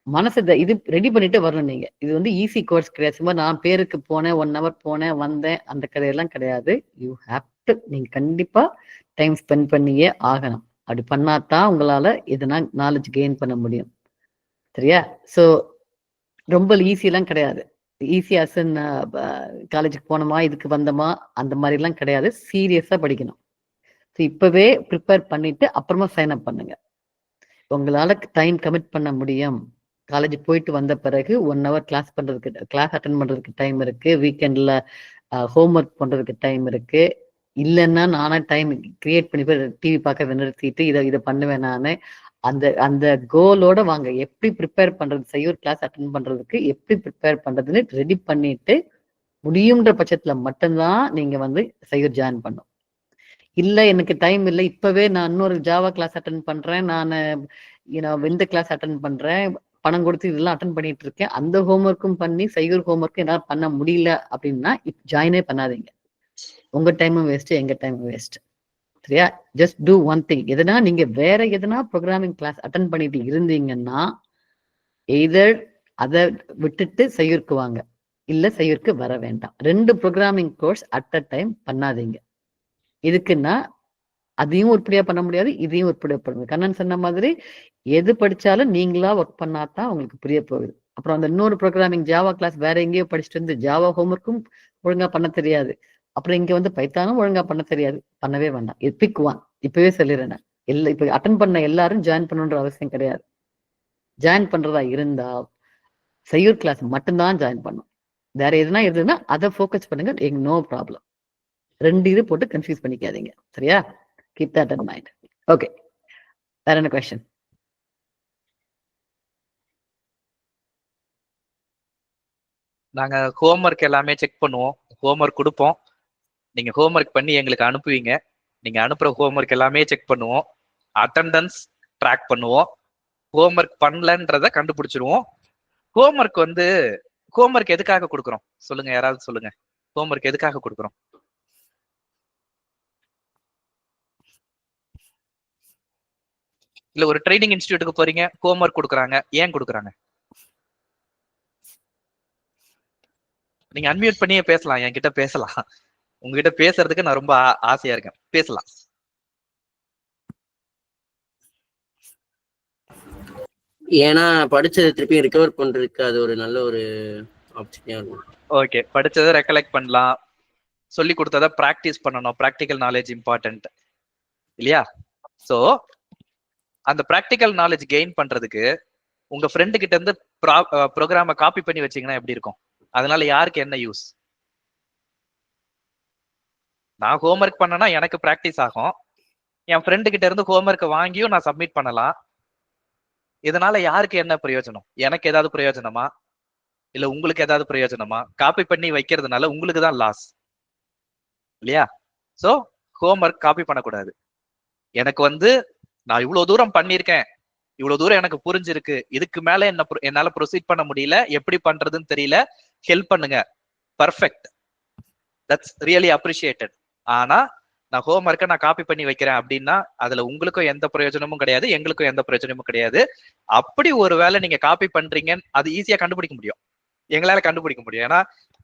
மனசை இது ரெடி பண்ணிட்டு வரணும். நீங்க இது வந்து ஈஸி கோர்ஸ் கிடையாது. சும்மா நான் பேருக்கு போனேன், 1 hour போனேன் வந்தேன் அந்த கதையெல்லாம் கிடையாது. யூ ஹேவ் டு, நீங்க கண்டிப்பா டைம் ஸ்பெண்ட் பண்ணியே ஆகணும். அப்படி பண்ணாதான் உங்களால எதனா நாலேஜ் கெயின் பண்ண முடியும். சரியா? ஸோ ரொம்ப ஈஸியெல்லாம் கிடையாது. ஈஸியாசன் காலேஜுக்கு போனோமா இதுக்கு வந்தோமா அந்த மாதிரிலாம் கிடையாது. சீரியஸா படிக்கணும். ஸோ இப்பவே ப்ரிப்பேர் பண்ணிட்டு அப்புறமா சைன் அப் பண்ணுங்க. உங்களால டைம் கமிட் பண்ண முடியும். காலேஜ் போயிட்டு வந்த பிறகு 1 hour கிளாஸ் அட்டன் பண்றதுக்கு டைம் இருக்கு. வீக்கெண்ட்ல ஹோம்ஒர்க் பண்றதுக்கு டைம் இருக்கு. இல்லைன்னா நானா டைம் கிரியேட் பண்ணி போய் டிவி பார்க்க நிறுத்திட்டு இதை பண்ணுவேன். நானு அந்த கோலோட வாங்க. எப்படி ப்ரிப்பேர் பண்றது, சயூர் கிளாஸ் அட்டன் பண்றதுக்கு எப்படி ப்ரிப்பேர் பண்றதுன்னு ரெடி பண்ணிட்டு முடியுன்ற பட்சத்துல மட்டும்தான் நீங்க வந்து சயூர் ஜாயின் பண்ணும். இல்ல எனக்கு டைம் இல்லை, இப்பவே நான் இன்னொரு ஜாவா கிளாஸ் அட்டன் பண்றேன், நான் இந்த கிளாஸ் அட்டன் பண்றேன், பணம் கொடுத்து இதெல்லாம் அட்டன் பண்ணிட்டு இருக்கேன், அந்த ஹோம்ஒர்க்கும் பண்ணி சயூர் ஹோம்ஒர்க்கும் என்னால பண்ண முடியல அப்படின்னா ஜாயினே பண்ணாதீங்க. உங்க டைமும் வேஸ்ட், எங்க டைமும் வேஸ்ட். சரியா? Just do one thing. எதனா நீங்க வேற எதனா ப்ரோக்ராமிங் கிளாஸ் அட்டன் பண்ணிட்டு இருந்தீங்கன்னா எய்தர் அதை விட்டுட்டு சயூருக்கு வாங்க, இல்ல சயூருக்கு வர வேண்டாம். 2 programming course at a time பண்ணாதீங்க. இதுக்குன்னா அதையும் உருப்படியா பண்ண முடியாது, இதையும் உருப்படியா பண்ண முடியாது. கண்ணன் சொன்ன மாதிரி எது படிச்சாலும் நீங்களா ஒர்க் பண்ணாதான் உங்களுக்கு புரிய போகுது. அப்புறம் அந்த இன்னொரு ப்ரோக்ராமிங் ஜாவா கிளாஸ் வேற எங்கேயோ படிச்சுட்டு வந்து ஜாவா ஹோம்ஒர்க்கும் ஒழுங்கா பண்ண தெரியாது, அப்புறம் இங்க வந்து பைத்தானும் ஒழுங்கா பண்ண தெரியாது, பண்ணவே வேண்டாம். Pick one. இப்பவே சொல்லிடுறேன், இப்ப அட்டன் பண்ண எல்லாரும் ஜாயின் பண்ணணுன்ற அவசியம் கிடையாது. ஜாயின் பண்றதா இருந்தா சயூர் கிளாஸ் மட்டும்தான் ஜாயின் பண்ணும். வேற எதுனா இருந்ததுன்னா அதை ஃபோக்கஸ் பண்ணுங்க, நோ ப்ராப்ளம். 2 இது போட்டு கன்ஃபியூஸ் பண்ணிக்காதீங்க. சரியா? Keep that in mind. Okay, வேற என்ன கொஸ்டின்? நாங்க ஹோம்ஒர்க் எல்லாமே செக் பண்ணுவோம், ஹோம்ஒர்க் கொடுப்போம், நீங்க ஹோம்ஒர்க் பண்ணி எங்களுக்கு அனுப்புவீங்க. நீங்க அனுப்புற ஹோம்ஒர்க் எல்லாமே செக் பண்ணுவோம், அட்டெண்டன்ஸ் ட்ராக் பண்ணுவோம், ஹோம்ஒர்க் பண்ணலன்றத கண்டுபிடிச்சிருவோம். ஹோம்ஒர்க் எதுக்காக கொடுக்குறோம் சொல்லுங்க, யாராவது சொல்லுங்க. ஹோம்ஒர்க் எதுக்காக கொடுக்குறோம்? இல்ல ஒரு ட்ரைனிங் இன்ஸ்டிடியூட்டுக்கு போறீங்க, ஹோம்ஒர்க் கொடுக்குறாங்க, ஏன் கொடுக்குறாங்க? நீங்க அன்மியூட் பண்ணியே பேசலாம், என்கிட்ட பேசலாம். உங்ககிட்ட பேசுறதுக்கு நான் ரொம்ப ஆசையா இருக்கேன், பேசலாம். ஏன்னா படிச்சதை திருப்பி ரிகவர் பண்றதுக்கு அது ஒரு நல்ல ஒரு ஆப்பர்ச்சுனிட்டியா இருக்கும். ஓகே, படிச்சதை ரெக்கலெக்ட் பண்ணலாம், சொல்லி கொடுத்ததை ப்ராக்டிஸ் பண்ணணும். ப்ராக்டிக்கல் நாலேஜ் இம்பார்ட்டன்ட் இல்லையா? ஸோ அந்த ப்ராக்டிக்கல் நாலேஜ் கெயின் பண்றதுக்கு உங்க ஃப்ரெண்டு கிட்ட இருந்து ப்ரோக்ராம காப்பி பண்ணி வச்சீங்கன்னா எப்படி இருக்கும்? அதனால யாருக்கு என்ன யூஸ்? நான் ஹோம்ஒர்க் பண்ணனா எனக்கு ப்ராக்டிஸ் ஆகும். என் ஃப்ரெண்டு கிட்ட இருந்து ஹோம்ஒர்க் வாங்கியும் நான் சப்மிட் பண்ணலாம். இதனால யாருக்கு என்ன பிரயோஜனம்? எனக்கு ஏதாவது பிரயோஜனமா இல்ல உங்களுக்கு ஏதாவது பிரயோஜனமா? காப்பி பண்ணி வைக்கிறதுனால உங்களுக்கு தான் லாஸ் இல்லையா? சோ ஹோம்ஒர்க் காப்பி பண்ணக்கூடாது. எனக்கு நான் இவ்வளவு தூரம் பண்ணியிருக்கேன், இவ்வளவு தூரம் எனக்கு புரிஞ்சிருக்கு, இதுக்கு மேல என்னால ப்ரொசீட் பண்ண முடியல, எப்படி பண்றதுன்னு தெரியல, ஹெல்ப் பண்ணுங்க. Perfect, that's really appreciated. ஆனா நான் ஹோம்ஒர்க்கை நான் காப்பி பண்ணி வைக்கிறேன் அப்படின்னா அதுல உங்களுக்கும் எந்த பிரயோஜனமும் கிடையாது, எங்களுக்கும் எந்த பிரயோஜனமும் கிடையாது. அப்படி ஒரு வேளை நீங்க காப்பி பண்றீங்கன்னு அது ஈஸியா கண்டுபிடிக்க முடியும், எங்களால கண்டுபிடிக்க முடியும். ஏன்னா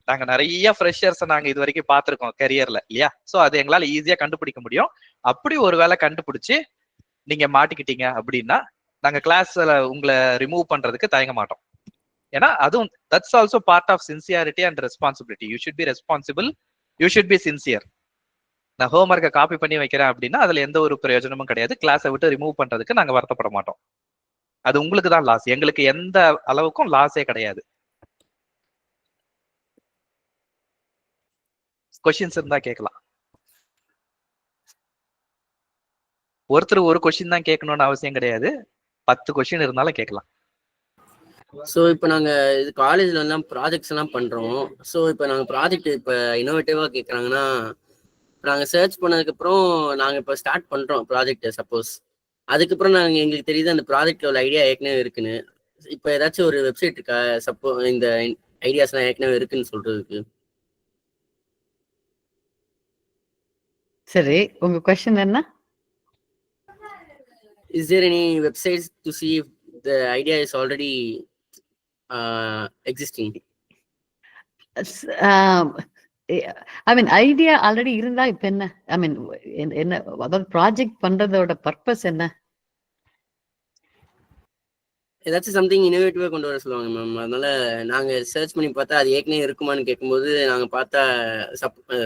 நாங்க நிறைய ஃப்ரெஷர்ஸ் நாங்க இது வரைக்கும் பார்த்திருக்கோம் கரியர்ல இல்லையா? சோ அது எங்களால ஈஸியா கண்டுபிடிக்க முடியும். அப்படி ஒரு வேளை கண்டுபிடிச்சு நீங்க மாட்டிக்கிட்டீங்க அப்படின்னா நாங்க கிளாஸ்ல உங்களை ரிமூவ் பண்றதுக்கு தயங்க மாட்டோம். ஏன்னா அதுவும் that's also part of sincerity and responsibility. You should be responsible, you should be sincere. நான் ஹோம்ஒர்க்கை காப்பி பண்ணி வைக்கிறேன் அப்படின்னா அதுல எந்த ஒரு பிரயோஜனமும் கிடையாது. கிளாஸை விட்டு ரிமூவ் பண்றதுக்கு நாங்க வருத்தப்பட மாட்டோம். அது உங்களுக்கு தான் லாஸ், எங்களுக்கு எந்த அளவுக்கும் லாஸே கிடையாது. கொஸ்டின்ஸ் இருந்தா கேட்கலாம். ஒருத்தர் ஒரு கொஸ்டின் தான் கேட்கணும்னு அவசியம் கிடையாது, 10 கொஸ்டின் இருந்தாலும் கேட்கலாம். ஸோ இப்போ நாங்கள் இது காலேஜில் எல்லாம் ப்ராஜெக்ட்ஸ் எல்லாம் பண்ணுறோம். ஸோ இப்போ நாங்கள் ப்ராஜெக்ட் இப்போ இன்னோவேட்டிவாக கேட்குறாங்கன்னா நாங்கள் சர்ச் பண்ணதுக்கப்புறம் நாங்கள் இப்போ ஸ்டார்ட் பண்ணுறோம் ப்ராஜெக்ட். சப்போஸ் அதுக்கப்புறம் நாங்கள் எங்களுக்கு தெரியுது அந்த ப்ராஜெக்டோட ஐடியா ஏற்கனவே இருக்குன்னு. இப்போ ஏதாச்சும் ஒரு வெப்சைட் இருக்கா இந்த ஐடியாஸ்லாம் ஏற்கனவே இருக்குன்னு சொல்றதுக்கு? சரி, உங்க கொஸ்டின் என்ன? Is there any websites to see if the idea is already existing? I mean idea already இருந்தா இப்ப என்ன? ஐ மீன் என்ன, அதாவது ப்ராஜெக்ட் பண்றதோட பர்பஸ் என்ன? ஏதாச்சும் சம்திங் இனோவேட்டிவா கொண்டு வர சொல்லுவாங்க மேம். அதனால நாங்க சர்ச் பண்ணி பார்த்தா அது ஏற்கனவே இருக்குமான்னு கேட்கும்போது நாங்க பார்த்தா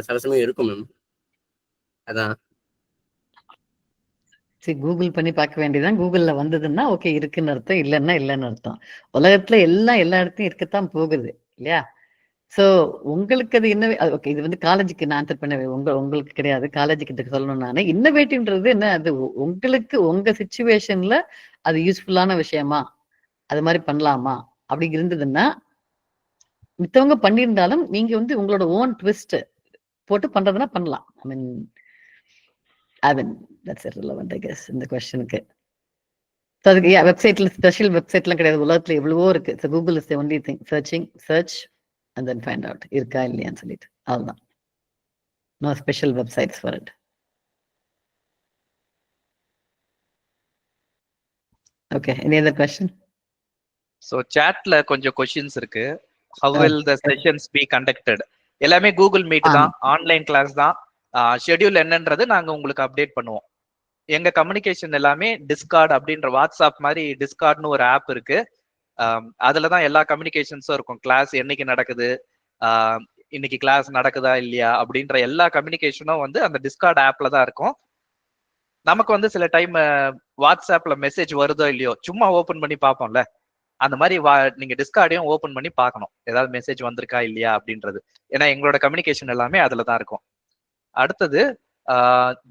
சில சமயம் இருக்கும் மேம். அதான் சரி, கூகுள் பண்ணி பார்க்க வேண்டியதான். கூகுள்ல வந்ததுன்னா ஓகே இருக்குன்னு அர்த்தம், இல்லைன்னா இல்லைன்னு அர்த்தம். உலகத்துல எல்லா இடத்தையும் இருக்கத்தான் போகுது இல்லையா? சோ உங்களுக்கு அது என்ன? ஓகே, இது காலேஜுக்கு நான் ஆன்சர் பண்ண உங்களுக்கு கிடையாது, காலேஜ் கிட்ட சொல்லணும். நானே இன்னோவேட்டிவ்ன்றது என்ன, அது உங்களுக்கு உங்க சிச்சுவேஷன்ல அது யூஸ்ஃபுல்லான விஷயமா, அது மாதிரி பண்ணலாமா அப்படி இருந்ததுன்னா, மித்தவங்க பண்ணியிருந்தாலும் நீங்க உங்களோட ஓன் ட்விஸ்ட் போட்டு பண்றதுன்னா பண்ணலாம். I mean, that's irrelevant, I guess, இந்த கொஸ்டினுக்கு. ஸோ அதுக்கு வெப்சைட்ல ஸ்பெஷல் வெப்சைட்லாம் கிடையாது, உலகத்துல எவ்வளவோ இருக்கு. So Google is the only thing. Search and then find out இருக்கா இல்லையான்னு சொல்லிட்டு, அவ்வளோதான். No special websites for it. Okay, any other question? So சாட்ல கொஞ்சம் கொஸ்டின்ஸ் இருக்கு. How will the sessions be conducted? எல்லாமே கூகுள் மீட் தான், ஆன்லைன் கிளாஸ் தான். ஷெட்யூல் என்னன்றது நாங்க உங்களுக்கு அப்டேட் பண்ணுவோம். எங்க கம்யூனிகேஷன் எல்லாமே டிஸ்கார்ட் அப்படின்ற வாட்ஸ்அப் மாதிரி டிஸ்கார்ட்னு ஒரு ஆப் இருக்கு. அதுலதான் எல்லா கம்யூனிகேஷன்ஸும் இருக்கும். கிளாஸ் என்னைக்கு நடக்குது, இன்னைக்கு கிளாஸ் நடக்குதா இல்லையா அப்படின்ற எல்லா கம்யூனிகேஷனும் அந்த டிஸ்கார்ட் ஆப்ல தான் இருக்கும். நமக்கு சில டைம் வாட்ஸ்அப்ல மெசேஜ் வருதோ இல்லையோ சும்மா ஓபன் பண்ணி பார்ப்போம்ல, அந்த மாதிரி நீங்க டிஸ்கார்டையும் ஓபன் பண்ணி பார்க்கணும் ஏதாவது மெசேஜ் வந்திருக்கா இல்லையா அப்படின்றது. ஏன்னா எங்களோட கம்யூனிகேஷன் எல்லாமே அதுல தான் இருக்கும். அடுத்தது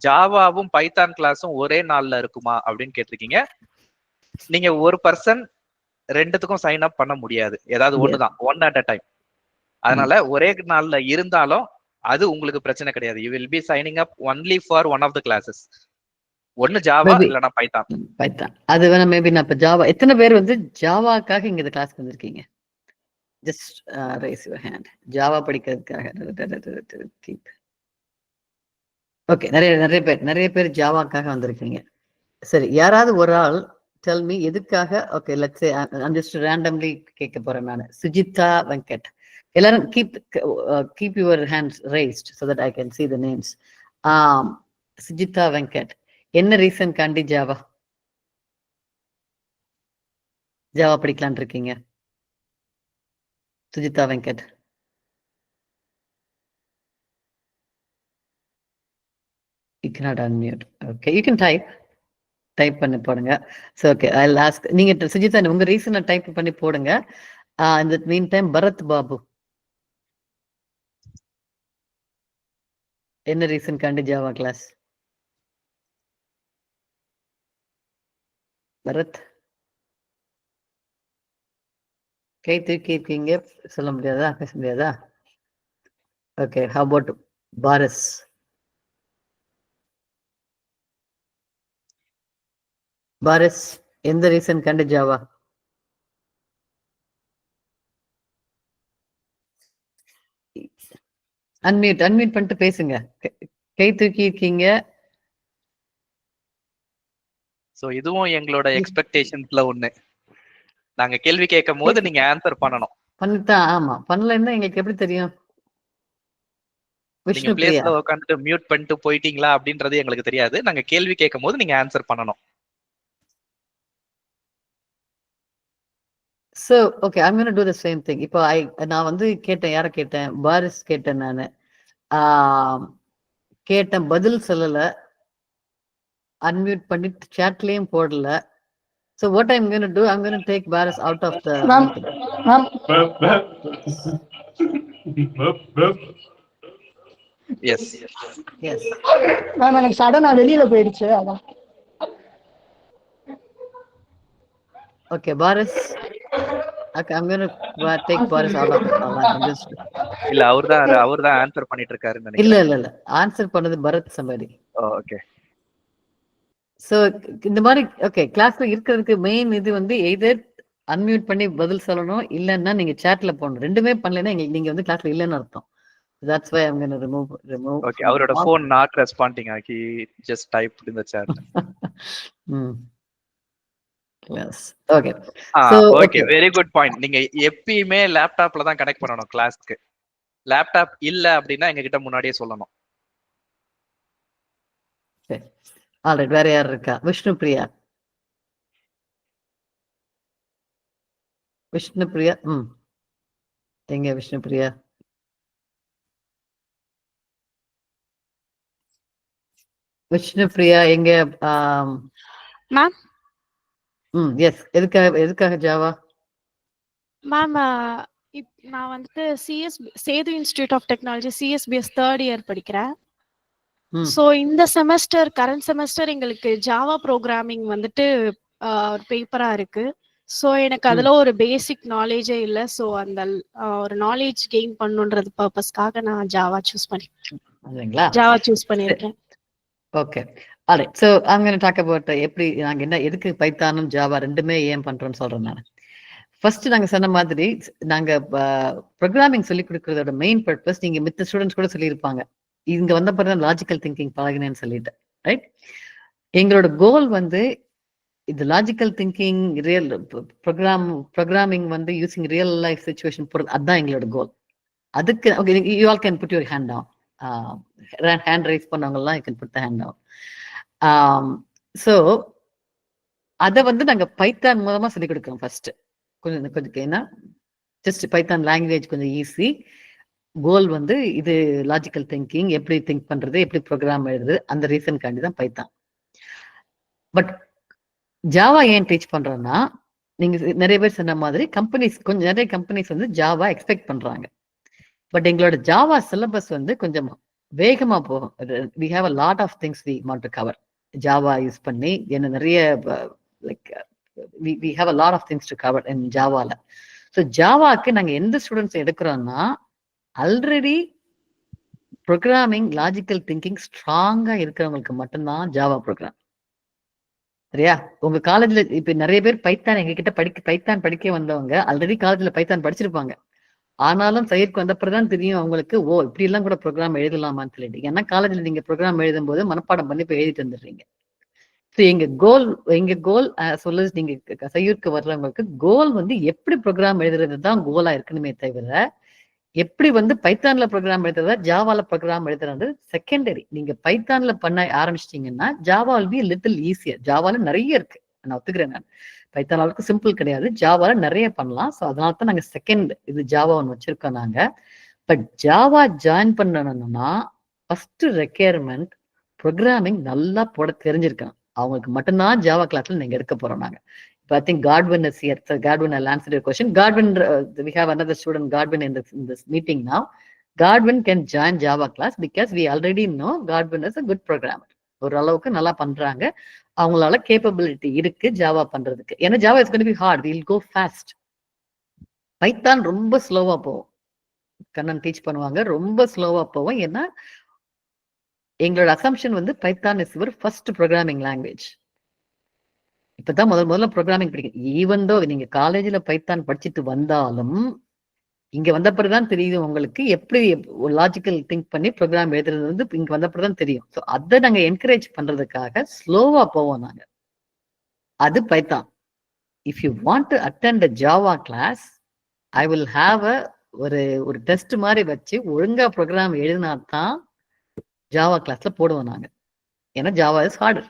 ஜாவாவும் பைத்தான் கிளாஸும் ஒரே நாள்ல இருக்குமா அப்படின்னு கேட்டிருக்கீங்க. நீங்க ஒரு பர்சன் ரெண்டுத்துக்கும் சைன் அப் பண்ண முடியாது, ஏதாவது ஒண்ணுதான், ஒன் அட் அ டைம். அதனால ஒரே நாள்ல இருந்தாலும் அது உங்களுக்கு பிரச்சனை கிடையாது. You will be signing up only for one of the classes. ஒன்னு ஜாவா இல்லனா பைத்தான். அது வேணா மேபி. நான் இப்ப ஜாவா, எத்தனை பேர் ஜாவாக்காக இங்க இந்த கிளாஸ்க்கு வந்திருக்கீங்க? Just raise your hand. Java படிக்கிறதுக்காக. ஓகே, நிறைய பேர் ஜாவாக்காக வந்திருக்கீங்க. சரி, யாராவது ஒரு ஆள் டெல் மீ எதுக்காக. Okay, let's say I'm just randomly கேட்க போறேன் நான். சுஜிதா வெங்கட். எல்லாரும் keep your hands raised so that I can see the names. Sujitha Venkat, என்ன ரீசன் காண்டி ஜாவா படிக்கலான் இருக்கீங்க? Sujitha Venkat. cannot unmute. Okay, you can type பண்ணி போடுங்க. ஸோ ஓகே, ஐ லாஸ்க் நீங்க சுஜிதா உங்க ரீசனை டைப் பண்ணி போடுங்க. இந்த மீன் டைம் பரத் பாபு என்ன ரீசன் காண்டி ஜாவா கிளாஸ்? பரத் கை தூக்கி இருக்கீங்க, சொல்ல முடியாதா, பேச முடியாதா? ஓகே, how about பாரஸ்? பாரஸ் எந்த ரீசன் கண்டு ஜாவா? அன்மியூட் பண்ணிட்டு பேசுங்க. கை தூக்கி இருக்கீங்க. சோ இதுவும் எங்களோட எக்ஸ்பெக்டேஷன்ஸ்ல ஒண்ணு. நாங்க கேள்வி கேட்கும் போது நீங்க ஆன்சர் பண்ணணும். பண்ணித்தான். ஆமா, பண்ணலன்னா எங்களுக்கு எப்படி தெரியும்? நீங்க பிளேஸ்ல உட்காந்துட்டு மியூட் பண்ணிட்டு போயிட்டீங்களா அப்படின்றது எங்களுக்கு தெரியாது. நாங்க கேள்வி கேட்கும் போது நீங்க ஆன்சர் பண்ணணும். So, okay, I'm going to do the same thing. இப்போ நான் வந்து கேட்டேன், யாரை கேட்டேன்? பாரிஸ் கேட்டேன் நானு. கேட்டேன், பதில் சொல்லல, அன்மியூட் பண்ணி சாட்லயும் போடல. So what I'm going to do, I'm going to take Baris out of the meeting. Yes. Yes. Ma'am எனக்கு சடனா வெளியில போயிடுச்சு அதான். Okay, Baris. Okay, I'm going to take Baris out of the இல்ல அவர்தான் ஆன்சர் பண்ணிட்டு இருக்காருன்னு நினைக்கிறேன். இல்ல ஆன்சர் பண்ணது பரத் சம்படி. ஓகே. சோ இந்த மாதிரி ஓகே, கிளாஸ்ல இருக்கிறதுக்கு மெயின் இது வந்து எய்தர் அன்மியூட் பண்ணி பதில் சொல்லணும், இல்லன்னா நீங்க சாட்ல போடணும். ரெண்டுமே பண்ணலைன்னா நீங்க வந்து கிளாஸ்ல இல்லைன்னு அர்த்தம். That's why I'm going to remove. Okay, அவரோட phone not responding. He just typed in the chat. Yes. Okay. Okay, very good point. நீங்க எப்பயுமே லேப்டாப்ல தான் கனெக்ட் பண்ணணும் கிளாஸ்க்கு. லேப்டாப் இல்ல அப்படின்னா எங்க கிட்ட முன்னாடியே சொல்லணும். சரி. ஆல்ரைட், வேற யார் இருக்கா? விஷ்ணு பிரியா. எங்க விஷ்ணு பிரியா? விஷ்ணு பிரியா எங்க? Ma'am yes. எதுக்காக ஜாவா? மேம் நான் வந்துட்டு Sethu institute of technology CSBS 3rd year படிக்கிறேன். ஸோ இந்த செமஸ்டர் கரண்ட் செமஸ்டர் எங்களுக்கு ஜாவா ப்ரோக்ராமிங் வந்துட்டு ஒரு பேப்பரா இருக்கு. ஸோ எனக்கு அதுல ஒரு பேசிக் நாலேஜே இல்லை. ஸோ அந்த ஒரு நாலேஜ் கெயின் பண்ணுன்றது பர்பஸ்க்காக நான் ஜாவா சூஸ் பண்ணிருக்கேன். Okay, alright. So I'm going to talk about எப்படி நாங்க எதுக்கு பைத்தானும் ஜாவா ரெண்டுமே ஏன் பண்றோம்னு சொல்றேன் நான். ஃபர்ஸ்ட் நாங்க சொன்ன மாதிரி நாங்க ப்ரோக்ராமிங் சொல்லி கொடுக்கறதோட மெயின் பர்பஸ், நீங்க மித்த ஸ்டூடெண்ட்ஸ் கூட சொல்லியிருப்பாங்க, இங்க வந்த பிறகு லாஜிக்கல் திங்கிங் பழகினேன்னு சொல்லிட்டு, ரைட்? எங்களோட கோல் வந்து இது லாஜிக்கல் திங்கிங், ரியல் ப்ரோக்ராமிங் வந்து யூசிங் ரியல் லைஃப் சிச்சுவேஷன் போடுறது, அதுதான் எங்களோட கோல். அதுக்கு okay, you all can put your hand down. Hand raise பண்ணவங்கலாம் you can put the hand down. So அதை வந்து நாங்க பைத்தான் மூலமா சொல்லி கொடுக்குறோம். ஃபர்ஸ்ட் கொஞ்சம் ஏன்னா ஜஸ்ட் பைத்தான் லாங்குவேஜ் கொஞ்சம் ஈஸி. கோல் வந்து இது லாஜிக்கல் திங்கிங், எப்படி திங்க் பண்றது, எப்படி ப்ரோக்ராம் எழுதுறது, அந்த ரீசன்காண்டி தான் பைத்தான். பட் ஜாவா ஏன் டீச் பண்றோம்னா, நீங்க நிறைய பேர் சொன்ன மாதிரி நிறைய கம்பெனிஸ் வந்து ஜாவா எக்ஸ்பெக்ட் பண்றாங்க. பட் எங்களோட ஜாவா சிலபஸ் வந்து கொஞ்சம் வேகமா போகும். we have a lot of things we want to cover. Java use பண்ணி என்ன நிறைய like we have a lot of things to cover in ஜாவால. ஸோ ஜாவாக்கு நாங்க எந்த ஸ்டூடெண்ட்ஸ் எடுக்கிறோம்னா, ஆல்ரெடி ப்ரோக்ராமிங் லாஜிக்கல் திங்கிங் ஸ்ட்ராங்கா இருக்கிறவங்களுக்கு மட்டும்தான் ஜாவா ப்ரோக்ராம். சரியா? உங்க காலேஜ்ல இப்ப நிறைய பேர் பைத்தான் எங்ககிட்ட பைத்தான் படிக்க வந்தவங்க ஆல்ரெடி காலேஜ்ல பைத்தான் படிச்சிருப்பாங்க. ஆனாலும் சைடுக்கு வந்தப்பதான் தெரியும் அவங்களுக்கு, ஓ இப்படி எல்லாம் கூட ப்ரோக்ராம் எழுதலாமான்னு சொல்லிட்டு. ஏன்னா காலேஜ்ல நீங்க ப்ரோக்ராம் எழுதும் போது மனப்பாடம் பண்ணி இப்ப எழுதிட்டு வந்துடுறீங்க. ஸோ எங்க கோல் சொல்ல, நீங்க சையூருக்கு வர்றவங்களுக்கு கோல் வந்து எப்படி ப்ரோக்ராம் எழுதுறது தான் கோலா இருக்கணுமே தவிர, எப்படி வந்து பைத்தான்ல ப்ரோக்ராம் எழுதுறதா ஜாவால ப்ரோக்ராம் எழுதுறது செகண்டரி. நீங்க பைத்தான்ல பண்ண ஆரம்பிச்சிட்டீங்கன்னா Java will be little easier. ஜாவால நிறைய இருக்கு, நான் ஒத்துக்கிறேன். நான் பைத்தான் அளவுக்கு சிம்பிள் கிடையாது, ஜாவால நிறைய பண்ணலாம். ஸோ அதனால தான் நாங்க செகண்ட் இது ஜாவா ஒன்று வச்சிருக்கோம் நாங்க. பட் ஜாவா ஜாயின் பண்ணணும்னா ஃபர்ஸ்ட் ரெக்யர்மெண்ட் ப்ரோக்ராமிங் நல்லா போட தெரிஞ்சிருக்கணும். அவங்களுக்கு மட்டும்தான் ஜாவா கிளாஸ்ல நீங்க எடுக்க போறோம் நாங்க. இப்போ I think Godwin is here. So Godwin, I'll answer your question. Godwin, we have another student, Godwin, in this meeting now. Godwin can join Java class because we already know Godwin is a good programmer. ஓரளவுக்கு நல்லா பண்றாங்க. அவங்களால கேப்பபிலிட்டி இருக்கு ஜாவா பண்றதுக்கு. ஏன்னா Java is going to be hard. Will go fast. Python ரொம்ப ஸ்லோவா போகும். கண்ணன் டீச் பண்ணுவாங்க, ரொம்ப ஸ்லோவா போவோம். ஏன்னா எங்களோட அசம்ஷன் வந்து Python is your first programming language. இப்பதான் முதல்ல ப்ரோக்ராமிங் படிக்கும். ஈவன் தோ நீங்க காலேஜ்ல பைத்தான் படிச்சுட்டு வந்தாலும் இங்க வந்த பிறகுதான் தெரியுது உங்களுக்கு எப்படி லாஜிக்கல் திங்க் பண்ணி ப்ரோக்ராம் எழுதுறது வந்து இங்க வந்த பிறகுதான் தெரியும். ஸோ அதை நாங்க என்கரேஜ் பண்றதுக்காக ஸ்லோவா போவோம் நாங்க. அது Python. If you want to attend a Java class, I will have ஒரு டெஸ்ட் மாதிரி வச்சு ஒழுங்கா ப்ரோக்ராம் எழுதினா தான் ஜாவா கிளாஸ்ல போடுவோம் நாங்க. ஏன்னா ஜாவா இஸ் ஹார்டர்.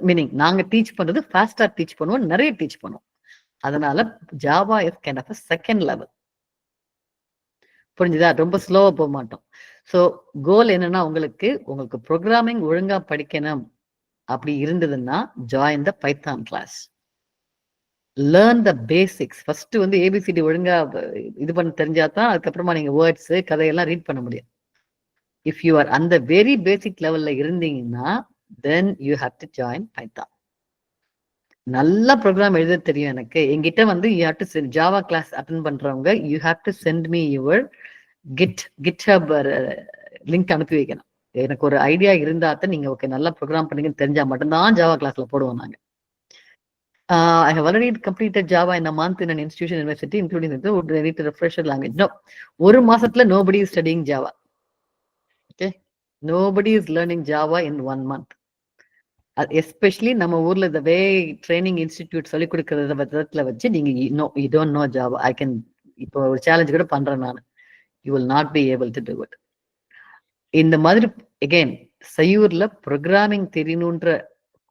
மீனிங் நாங்க டீச் பண்றது ஃபாஸ்டா டீச் பண்ணுவோம், நிறைய டீச் பண்ணுவோம். அதனால Java is kind of second level. புரிஞ்சுதா? ரொம்ப ஸ்லோவா போக மாட்டோம். ஸோ கோல் என்னன்னா உங்களுக்கு ப்ரோக்ராமிங் ஒழுங்கா படிக்கணும் அப்படி இருந்ததுன்னா join the Python class. Learn the basics. First வந்து ஏபிசிடி ஒழுங்கா இது பண்ண தெரிஞ்சாதான் அதுக்கப்புறமா நீங்க வேர்ட்ஸ் கதையெல்லாம் ரீட் பண்ண முடியும். இஃப் யூ ஆர் அந்த வெரி பேசிக் லெவல்ல இருந்தீங்கன்னா then you have to join Python. நல்ல ப்ரோக்ராம் எழுத தெரியும் எனக்கு. என்கிட்ட வந்து you have to send Java class attend பண்றவங்க you have to send me your GitHub link அனுப்பி வைக்கணும். எனக்கு ஒரு ஐடியா இருந்தா தான் நீங்க ஓகே நல்லா ப்ரோக்ராம் பண்ணீங்கன்னு தெரிஞ்சா மட்டும்தான் ஜாவா கிளாஸ்ல போடுவோம் நாங்க. I have already completed Java in a month in an institution university, including the would need to refresh the language. No, ஒரு மாசத்துல nobody is studying Java. Okay, nobody is learning Java in 1 month. Especially நம்ம ஊர்ல the way training institute சொல்லி கொடுக்கறத விதத்துல வச்சு நீங்க you don't know Java. I can இப்போ ஒரு சேலஞ்ச் கூட பண்றேன் நான். You will not be able to do it. இந்த மாதிரி again சையூர்ல ப்ரோக்ராமிங் தெரியணுன்ற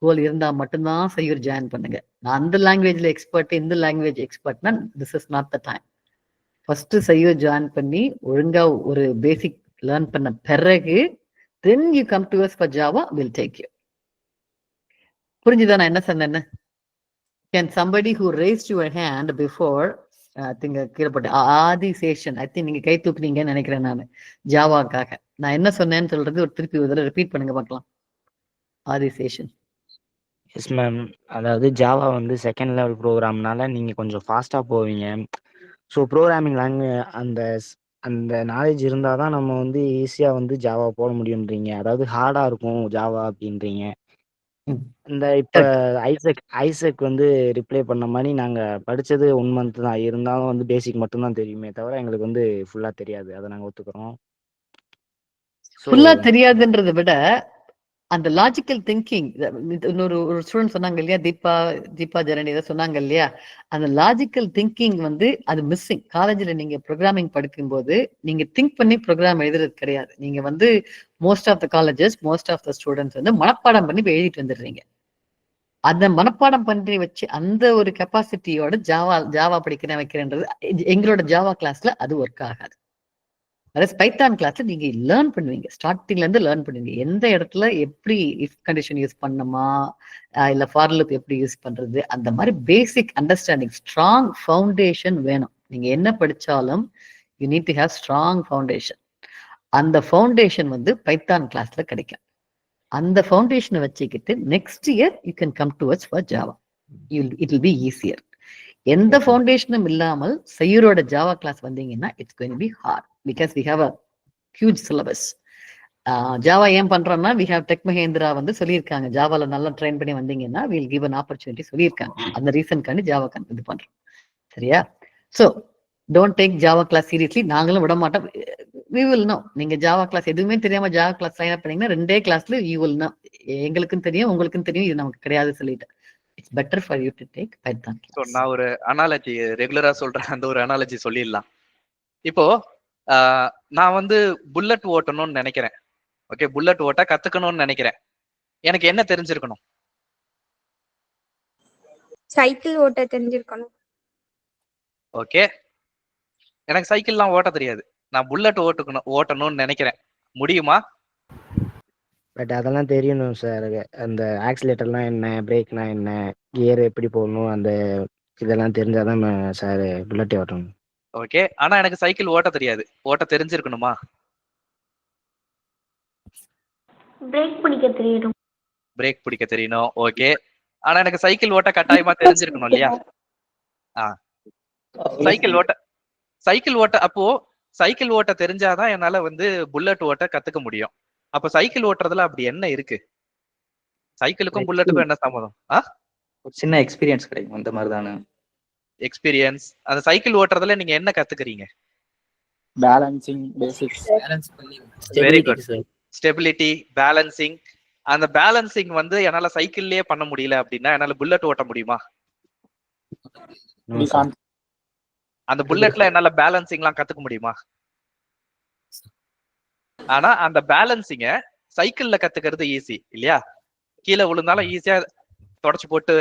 கோல் இருந்தா மட்டும்தான் சையூர் ஜாயின் பண்ணுங்க. நான் அந்த லாங்குவேஜ்ல எக்ஸ்பர்ட், இந்த லாங்குவேஜ் எக்ஸ்பர்ட்னா this is not the time. First சையூர் ஜாயின் பண்ணி ஒழுங்கா ஒரு பேசிக் லேர்ன் பண்ண பிறகு then you come to us for Java, we'll take you. புரிஞ்சுதா நான் என்ன சொன்னேன்னு? Can somebody who raised your hand before, I think கீழே போட்டு ஆதிசேஷன், ஐ திங்க் நீங்க கை தூக்குனீங்கன்னு நினைக்கிறேன் நான் ஜாவாக்காக. நான் என்ன சொன்னேன்னு சொல்றது ஒரு திருப்பி ஒரு தடவை ரிப்பீட் பண்ணுங்க பார்க்கலாம். ஆதிசேஷன். Yes ma'am. அதாவது ஜாவா வந்து செகண்ட் லெவல் ப்ரோக்ராம்னால நீங்கள் கொஞ்சம் ஃபாஸ்ட்டாக போவீங்க. ஸோ ப்ரோக்ராமிங் லாங்குவேஜ் அந்த நாலேஜ் இருந்தால் தான் நம்ம வந்து ஈஸியாக வந்து ஜாவா போட முடியுன்றீங்க. அதாவது ஹார்டாக இருக்கும் ஜாவா அப்படின்றீங்க. இந்த இப்போ ஐசக் வந்து ரிப்ளை பண்ண மாதிரி நாங்கள் படித்தது 1 month தான், இருந்தாலும் வந்து பேசிக் மட்டும்தான் தெரியுமே தவிர எங்களுக்கு வந்து ஃபுல்லாக தெரியாது. அதை நாங்கள் ஒத்துக்கிறோம். ஃபுல்லா தெரியாதுன்றதை விட அந்த லாஜிக்கல் திங்கிங், இன்னொரு ஸ்டூடெண்ட் சொன்னாங்க இல்லையா, தீபா ஜரணி ஏதோ சொன்னாங்க இல்லையா, அந்த லாஜிக்கல் திங்கிங் வந்து அது மிஸ்ஸிங். காலேஜ்ல நீங்க ப்ரோக்ராமிங் படிக்கும் போது நீங்க திங்க் பண்ணி ப்ரோக்ராம் எழுதுறது கிடையாது. நீங்க வந்து most of the colleges, most of the students வந்து மனப்பாடம் பண்ணி எழுதிட்டு வந்துடுறீங்க. அந்த மனப்பாடம் பண்ணி வச்சு அந்த ஒரு கெப்பாசிட்டியோட ஜாவா படிக்கிறேன் வைக்கிறேன்றது எங்களோட ஜாவா கிளாஸ்ல அது ஒர்க் ஆகாது. அதாவது பைத்தான் கிளாஸ்ல நீங்க லேர்ன் பண்ணுவீங்க, ஸ்டார்டிங்ல இருந்து லேர்ன் பண்ணுவீங்க. எந்த இடத்துல எப்படி இஃப் கண்டிஷன் யூஸ் பண்ணணுமா, இல்ல ஃபார் லூப் எப்படி யூஸ் பண்றது, அந்த மாதிரி பேசிக் அண்டர்ஸ்டாண்டிங், ஸ்ட்ராங் ஃபவுண்டேஷன் வேணும். நீங்க என்ன படிச்சாலும் you need to have strong foundation. அந்த ஃபவுண்டேஷன் வந்து பைத்தான் கிளாஸ்ல கிடைக்கும். அந்த ஃபவுண்டேஷனை வச்சுக்கிட்டு next year you can come to us for Java. It will be easier. எந்த ஃபவுண்டேஷனும் இல்லாமல் சையூரோட ஜாவா கிளாஸ் வந்தீங்கன்னா it's going to be hard because we have a huge syllabus. Java ஏன் பண்றோம்னா வி ஹேவ் டெக் மஹேந்திரா வந்து சொல்லியிருக்காங்க, ஜாவால நல்லா ட்ரெயின் பண்ணி வந்தீங்கன்னா வில் கிவ் அன் ஆப்பர்ச்சுனிட்டி சொல்லியிருக்காங்க. அந்த ரீசன்காண்டி ஜாவா இது பண்றோம். சரியா? So don't take Java class seriously. நாங்களும் விட மாட்டோம். we will know. நீங்க ஜாவா கிளாஸ் எதுவுமே தெரியாம ஜாவா கிளாஸ் சைன் அப் பண்ணீங்கன்னா 2 கிளாஸ்ல you will know. எங்களுக்கும் தெரியும், உங்களுக்கும் தெரியும், இது நமக்கு கிடையாது சொல்லிட்டு. It's better for you to take Python class. So நான் ஒரு அனாலஜி ரெகுலரா சொல்றேன், அந்த ஒரு அனாலஜி சொல்லிடலாம். இப்போ நான் வந்து புல்லட் ஓட்டணும்னு நினைக்கிறேன். ஓகே, புல்லட் ஓட்ட கத்துக்கணும்னு நினைக்கிறேன். எனக்கு என்ன தெரிஞ்சிருக்கணும்? சைக்கிள் ஓட்ட தெரிஞ்சிருக்கணும். ஓகே, எனக்கு சைக்கிள்லாம் ஓட்ட தெரியாது. நான் புல்லட் ஓட்டணும்னு நினைக்கிறேன். முடியுமா? பட் அதெல்லாம் தெரியணும் சார். அந்த ஆக்சிலேட்டர்லாம் என்ன, பிரேக்னா என்ன, கியர் எப்படி போடணும், அந்த இதெல்லாம் தெரிஞ்சாதான் சார் புல்லட்டே ஓட்டணும். ஓகே, ஆனா எனக்கு சைக்கிள் ஓட்ட தெரியாது. ஓட்ட தெரிஞ்சிருக்கணுமா? பிரேக் பிடிக்க தெரியணும். பிரேக் பிடிக்க தெரியணும். ஓகே, ஆனா எனக்கு சைக்கிள் ஓட்ட கட்டாயமா தெரிஞ்சிருக்கணும் இல்லையா? சைக்கிள் ஓட்ட அப்போ சைக்கிள் ஓட்ட தெரிஞ்சாதான் என்னால வந்து புல்லட் ஓட்ட கத்துக்க முடியும். அப்ப சைக்கிள் ஓட்டுறதுல அப்படி என்ன இருக்கு? சைக்கிளுக்கும் புல்லட்டுக்கும் என்ன சம்மதம்? ஒரு சின்ன எக்ஸ்பீரியன்ஸ் கிடைக்கும், அந்த மாதிரி தானே. எக்ஸ்பீரியன்ஸ். அந்த சைக்கிள் ஓட்டுறதுல நீங்க என்ன கத்துக்கிறீங்க? Balancing, basics. Very good. Stability, balancing. அந்த பேலன்சிங் வந்து என்னால சைக்கிள்லயே பண்ண முடியல அப்படின்னா என்னால புல்லட் ஓட்ட முடியுமா? அந்த புல்லட்ல என்னால பேலன்சிங்லாம் கத்துக்க முடியுமா? ஆனா அந்த பேலன்சிங்க சைக்கிள்ல கத்துக்கிறது ஈஸி இல்லையா? கீழே விழுந்தாலும் ஈஸியா தொடச்சு போட்டு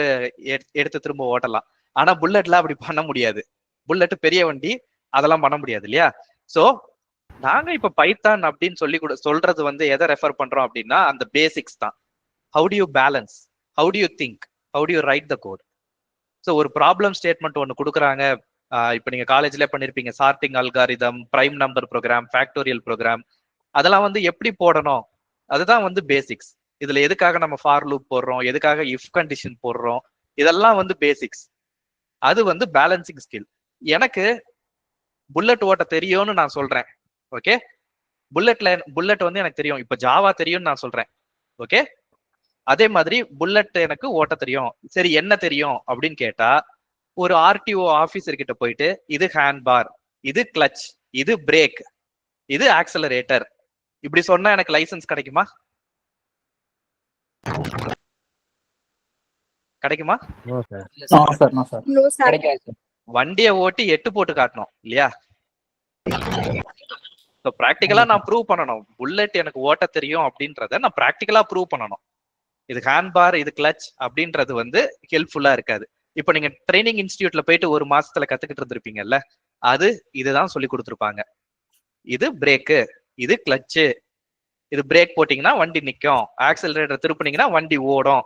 எடுத்து திரும்ப ஓட்டலாம். ஆனா புல்லட்ல அப்படி பண்ண முடியாது. புல்லட் பெரிய வண்டி, அதெல்லாம் பண்ண முடியாது இல்லையா? சோ நாங்க இப்ப பைத்தான் அப்படின்னு சொல்லி சொல்றது வந்து எதை ரெஃபர் பண்றோம் அப்படின்னா அந்த பேசிக்ஸ் தான். How do you balance, how do you think, how do you write the code. So ஒரு ப்ராப்ளம் ஸ்டேட்மெண்ட் ஒன்று கொடுக்குறாங்க. இப்போ நீங்க காலேஜ்ல பண்ணிருப்பீங்க, sorting algorithm, prime number program, factorial program. அதெல்லாம் வந்து எப்படி போடணும், அதுதான் வந்து பேசிக்ஸ். இதுல எதுக்காக நம்ம ஃபார் லூப் போடுறோம், எதுக்காக இஃப் கண்டிஷன் போடுறோம், இதெல்லாம் வந்து பேசிக்ஸ். அது வந்து பேலன்சிங் ஸ்கில். எனக்கு புல்லட் ஓட்ட தெரியும்னு நான் சொல்றேன். ஓகே, புல்லட் வந்து எனக்கு தெரியும். இப்ப ஜாவா தெரியும்னு நான் சொல்றேன். ஓகே, அதே மாதிரி புல்லட் எனக்கு ஓட்ட தெரியும். சரி, என்ன தெரியும் அப்படின்னு கேட்டா, ஒரு ஆர்டிஓ ஆபீசர் கிட்ட போயிட்டு இது ஹேண்ட் பார், இது கிளச், இது பிரேக், இது ஆக்சலரேட்டர் இப்படி சொன்னா எனக்கு லைசன்ஸ் கிடைக்குமா? கிடைக்குமா? வண்டியை ஓட்டி 8 போட்டு காட்டணும் இல்லையா? பிராக்டிகலா நான் ப்ரூவ் பண்ணணும் புல்லட் எனக்கு ஓட்ட தெரியும் அப்படின்றத நான் பிராக்டிகலா ப்ரூவ் பண்ணணும். இது ஹேண்ட் பார், இது கிளச் அப்படின்றது வந்து ஹெல்ப்ஃபுல்லா இருக்காது. இப்போ நீங்க ட்ரைனிங் இன்ஸ்டிடியூட்ல போயிட்டு 1 மாசத்துல கத்துக்கிட்டு இருந்திருப்பீங்கல்ல, அது இதுதான் சொல்லி கொடுத்துருப்பாங்க. இது பிரேக்கு, இது கிளச்சு, இது பிரேக் போட்டீங்கன்னா வண்டி நிற்கும், ஆக்சிலரேட்டர் திருப்பினீங்கன்னா வண்டி ஓடும்.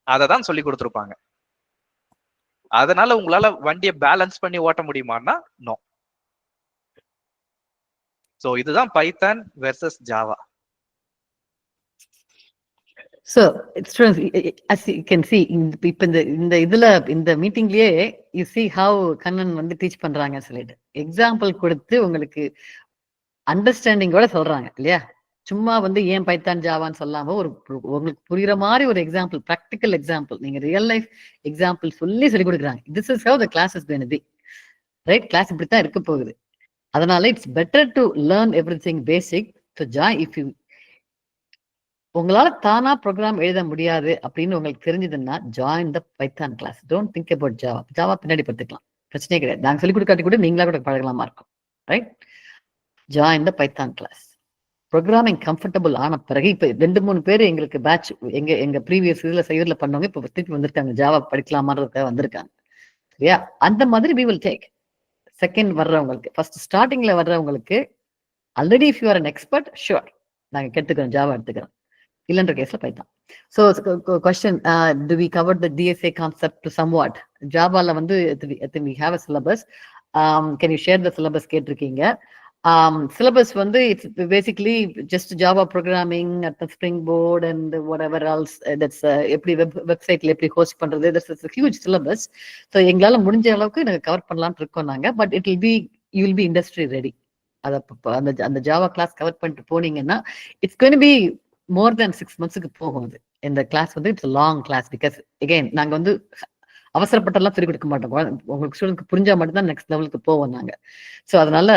அதை தான் சொல்லி கொடுத்துருப்பாங்க. அதனால உங்களால வண்டியை பேலன்ஸ் பண்ணி ஓட்ட முடியுமான்னா நோ. சோ இதுதான் Python versus Java. So students, as you can see, இப்ப இந்த மீட்டிங்லயே you see how கண்ணன் வந்து டீச் பண்றாங்க சொல்லிட்டு எக்ஸாம்பிள் கொடுத்து உங்களுக்கு அண்டர்ஸ்டாண்டிங்கோட சொல்றாங்க இல்லையா? சும்மா வந்து ஏன் பைத்தான் ஜாவான்னு சொல்லாம ஒரு உங்களுக்கு புரியுற மாதிரி ஒரு எக்ஸாம்பிள், ப்ராக்டிக்கல் எக்ஸாம்பிள், நீங்க ரியல் லைஃப் எக்ஸாம்பிள் சொல்லி கொடுக்குறாங்க. This is how the class is going to be, right? கிளாஸ் இப்படித்தான் இருக்க போகுது. அதனால it's better to learn everything basic to join. If you உங்களால தானா ப்ரோக்ராம் எழுத முடியாது அப்படின்னு உங்களுக்கு தெரிஞ்சதுன்னா join the Python class. Don't think about Java. Java பின்னாடி படுத்துக்கலாம், பிரச்சனையே கிடையாது. நாங்கள் சொல்லி கொடுக்காட்டி கூட நீங்களா கூட பழகலாமா இருக்கும், right? Join the Python class. Programming comfortable ஆன பிறகு இப்போ 2-3 பேர் எங்களுக்கு பேட்ச் எங்க ப்ரீவியஸ் இதுல சைடுல பண்ணவங்க இப்போ திருப்பி வந்திருக்காங்க, ஜாவா படிக்கலாமான்றதுக்காக வந்திருக்காங்க, சரியா? அந்த மாதிரி we will take செகண்ட் வர்றவங்களுக்கு, ஃபர்ஸ்ட் ஸ்டார்டிங்ல வர்றவங்களுக்கு already if you are an expert, sure நாங்கள் கற்றுக்கிறோம், ஜாவா எடுத்துக்கிறோம். இல்லைன்ற கேஸ்ல பைத்தான். So question, do we cover the DSA concept to somewhat? ஜாவால வந்து we have a syllabus. Can you share the syllabus கேட்டிருக்கீங்க. Syllabus வந்து it's basically just Java programming at the Springboard and whatever else. That's எப்படி வெப்சைட்ல எப்படி ஹோஸ்ட் பண்றது, that's a huge syllabus. So எங்களால முடிஞ்ச அளவுக்கு நாங்கள் கவர் பண்ணலாம்னு இருக்கோம் நாங்க. But it will be, you will be industry ready. அந்த ஜாவா கிளாஸ் கவர் பண்ணிட்டு போனீங்கன்னா it's going to be more than 6 months போகும். அது இந்த கிளாஸ் வந்து it's long class. Because again நாங்க வந்து அவசரப்பட்டெல்லாம் சொல்லி கொடுக்க மாட்டோம். உங்களுக்கு ஸ்டூடெண்ட்க்கு புரிஞ்சா மட்டும்தான் நெக்ஸ்ட் லெவலுக்கு போவோம் நாங்க. ஸோ அதனால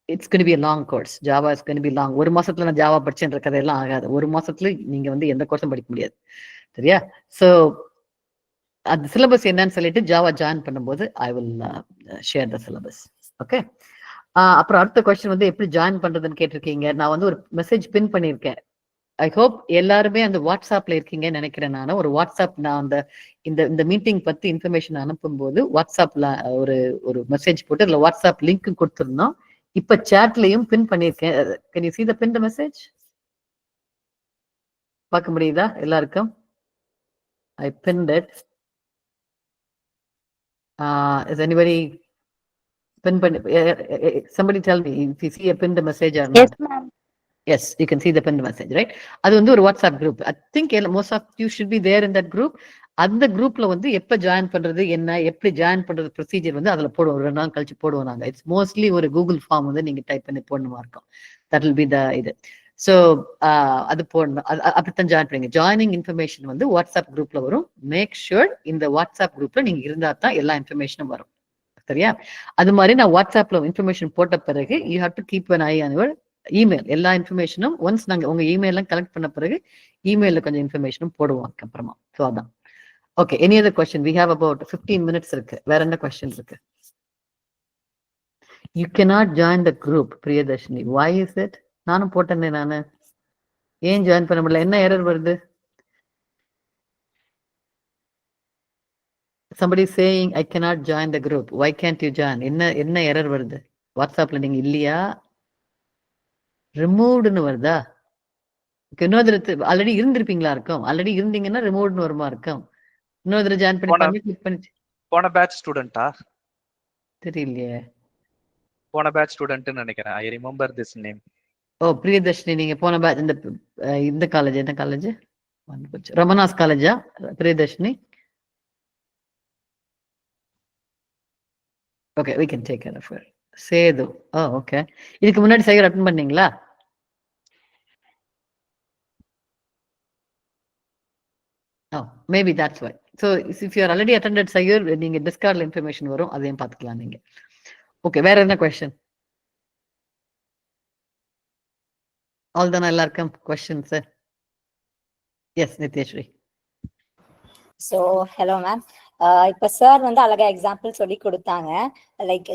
it's going to be a long course. Java is going to be long. 1 மாசத்துல நான் ஜாவா படிச்சேன்ற கதையெல்லாம் ஆகாது. 1 மாசத்துல நீங்க வந்து எந்த கோர்ஸும் படிக்க முடியாது, சரியா? ஸோ அந்த சிலபஸ் என்னன்னு சொல்லிட்டு ஜாவா ஜாயின் பண்ணும்போது I will share the syllabus. Okay. அப்புறம் அடுத்த கொஸ்டின் வந்து எப்படி ஜாயின் பண்றதுன்னு கேட்டிருக்கீங்க. நான் வந்து ஒரு மெசேஜ் பின் பண்ணியிருக்கேன். ஐ ஹோப் எல்லாருமே அந்த வாட்ஸ்அப்ல இருக்கீங்கன்னு நினைக்கிறேன். நான் ஒரு வாட்ஸ்அப், நான் அந்த இந்த மீட்டிங் பத்தி இன்ஃபர்மேஷன் அனுப்பும்போது வாட்ஸ்அப்ல ஒரு மெசேஜ் போட்டு அதுல வாட்ஸ்அப் லிங்க் கொடுத்துருந்தோம். இப்ப சாட்லயும் பின் பண்ணியிருக்கேன். Can you see the pinned message? பார்க்க முடியுதா எல்லாருக்கும்? I pinned it. Is anybody pin? Somebody tell me if you see a pinned message or not. Yes, ma'am. Yes, you can see the pinned message, right? அது வந்து ஒரு WhatsApp group. I think most of you should be there in that group. அந்த குரூப்ல வந்து எப்ப ஜாயின் பண்றது, என்ன எப்படி ஜாயின் பண்றது ப்ரொசீஜர் வந்து அதுல போடுவோம். 2 நாள் கழிச்சு போடுவோம் நாங்க. இட்ஸ் மோஸ்ட்லி ஒரு கூகுள் ஃபார்ம் வந்து நீங்க டைப் பண்ணி போடணுமா இருக்கும். தட் வில் பி த இது. ஸோ அது போடணும். அப்படித்தான் ஜாயின் பண்ணுங்க. ஜாயினிங் இன்ஃபர்மேஷன் வந்து வாட்ஸ்அப் குரூப்ல வரும். மேக் ஷூர் இந்த வாட்ஸ்அப் குரூப்ல நீங்க இருந்தா தான் எல்லா இன்ஃபர்மேஷனும் வரும். சரியா? அது மாதிரி நான் வாட்ஸ்அப்ல இன்ஃபர்மேஷன் போட்ட பிறகு you have to keep an eye on your email. எல்லா இன்ஃபர்மேஷனும் ஒன்ஸ் நாங்க உங்க இமெயிலாம் கலெக்ட் பண்ண பிறகு இமெயில கொஞ்சம் இன்ஃபர்மேஷனும் போடுவோம் அதுக்கப்புறமா. ஸோ அதான். Okay, any other question? We have about 15 minutes இருக்கு. வேற என்ன கொஸ்டின் இருக்கு? You cannot join the group, Priyadarshini. why is it? நானும் போட்டேனே நானு. ஏன் ஜாயின் பண்ண முடியல? என்ன எரர் வருது? somebody saying I cannot join the group. why can't you join? என்ன எரர் வருது? வாட்ஸ்அப்ல நீங்க இல்லையா? ரிமூவ்டுன்னு வருதா? இன்னொரு ஆல்ரெடி இருந்திருப்பீங்களா இருக்கும். ஆல்ரெடி இருந்தீங்கன்னா ரிமூவ்டுன்னு வருமா இருக்கும். இன்னொரு தடவை ஜாயின் பண்ணி கிளிக் பண்ணி. போன பேட்ச் ஸ்டூடெண்டா? தெரியலையே. போன பேட்ச் ஸ்டூடெண்ட்னு நினைக்கிறேன். I remember this name. Oh, Priyadarshini, நீங்க போன பேட்ச் இந்த காலேஜ், என்ன காலேஜ்? ரமணாஸ் காலேஜா Priyadarshini? Okay, we can take care of her. Sethu. Oh, okay. இதுக்கு முன்னாடி சைவர் அட்டெண்ட் பண்ணீங்களா? Oh, maybe that's why. So if you are already attended Sayur, நீங்க டிஸ்கார்ட்ல இன்ஃபர்மேஷன் வரும், அதையும் பார்த்துக்கலாம் நீங்க. ஓகே, வேற என்ன கொஸ்டின்? ஆல் தானா எல்லாருக்கும் questions? Yes, Nithyashree. So hello ma'am. இப்போ சார் வந்து அழகா எக்ஸாம்பிள் சொல்லி கொடுத்தாங்க. லைக்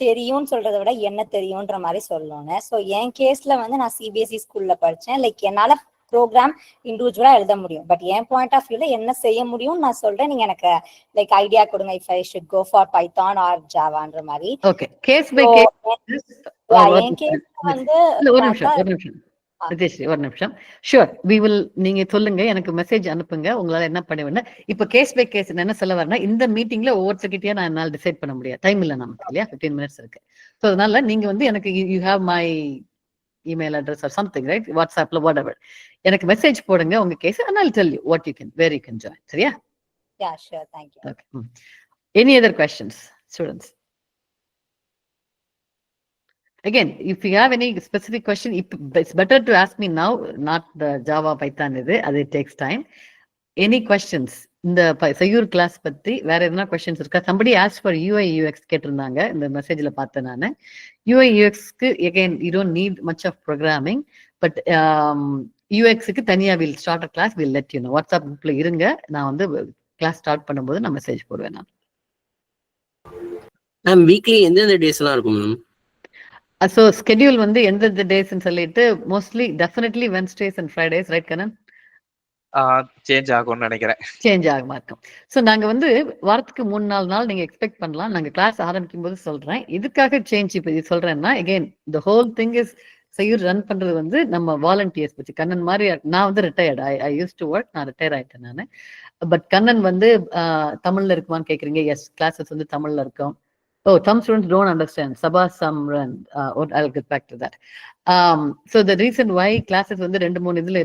தெரியும்னு சொல்றதை விட என்ன தெரியும்ன்ற மாதிரி சொல்லணும்னு. ஸோ என் கேஸ்ல வந்து நான் சிபிஎஸ்இ ஸ்கூல்ல படித்தேன். லைக் என்னால ப்ரோக்ராம் இண்டிவிஜுவலா எழுத முடியும். பட் என் பாயிண்ட் ஆஃப் வியூல என்ன செய்ய முடியும் நான் சொல்றேன். நீங்க எனக்கு லைக் ஐடியா கொடுங்க. If I should go for Python or ஜாவான்ற மாதிரி. Okay, case by case. என் கேஸ்ல வந்து ஒரு நிமிஷம் நித்யஸ்ரீ, ஒரு நிமிஷம். Sure, we will. நீங்க சொல்லுங்க, எனக்கு மெசேஜ் அனுப்புங்க உங்களால என்ன பண்ண வேணும். இப்ப கேஸ் பை கேஸ் என்ன சொல்ல வரேன்னா, இந்த மீட்டிங்ல ஒவ்வொருத்தர்கிட்டயே நான் என்னால் டிசைட் பண்ண முடியாது. டைம் இல்லை நமக்கு இல்லையா? 15 minutes இருக்கு. ஸோ அதனால நீங்க வந்து எனக்கு you have my email address or something, right? WhatsAppல whatever. எனக்கு மெசேஜ் போடுங்க உங்க case, and I'll tell you what you can, where you can join. சரியா? Yeah, sure. Thank you. Okay. Any other questions, students? Again, if you have any specific question, it's better to ask me now, not the Java Python. It takes time. Any questions? இந்த Sayur class பத்தி வேற எதனா கொஸ்டின்ஸ் இருக்கா? somebody asked for UI UX கேட்டிருந்தாங்க. இந்த மெசேஜ்ல பார்த்தேன் நான். UI UX க்கு again you don't need much of programming, but UX க்கு தனியா we'll start a class, we'll let you know. WhatsApp குரூப்ல இருங்க, நான் வந்து கிளாஸ் ஸ்டார்ட் பண்ணும்போது நான் மெசேஜ் போடுவேன். நான் வீக்லி எந்தெந்த டேஸ்லாம் இருக்கும் மேம்? ஸோ ஸ்கெடியூல் வந்து எந்தெந்த டேஸ்ன்னு சொல்லிட்டு mostly definitely Wednesdays and Fridays, right Kannan? Change ஆகும்னு நினைக்கிறேன். சேஞ்ச் ஆகுமா இருக்கும். ஸோ நாங்க வந்து வாரத்துக்கு 3-4 நாள் நீங்க எக்ஸ்பெக்ட் பண்ணலாம். நாங்க கிளாஸ் ஆரம்பிக்கும் போது சொல்றேன். இதுக்காக சேஞ்ச் இப்போ இது சொல்றேன்னா, again the whole thing is Sayur run பண்றது வந்து நம்ம வாலண்டியர்ஸ் பற்றி. கண்ணன் மாதிரி நான் வந்து retired. I use to work. நான் ரிட்டையர் ஆயிட்டேன் நான். பட் கண்ணன் வந்து தமிழ்ல இருக்குமான்னு கேட்குறீங்க. எஸ், கிளாஸஸ் வந்து தமிழ்ல இருக்கும். Oh, some students don't understand. Sabha Samran. I'll get back to that. So the reason why classes வந்து 2-3 இதுல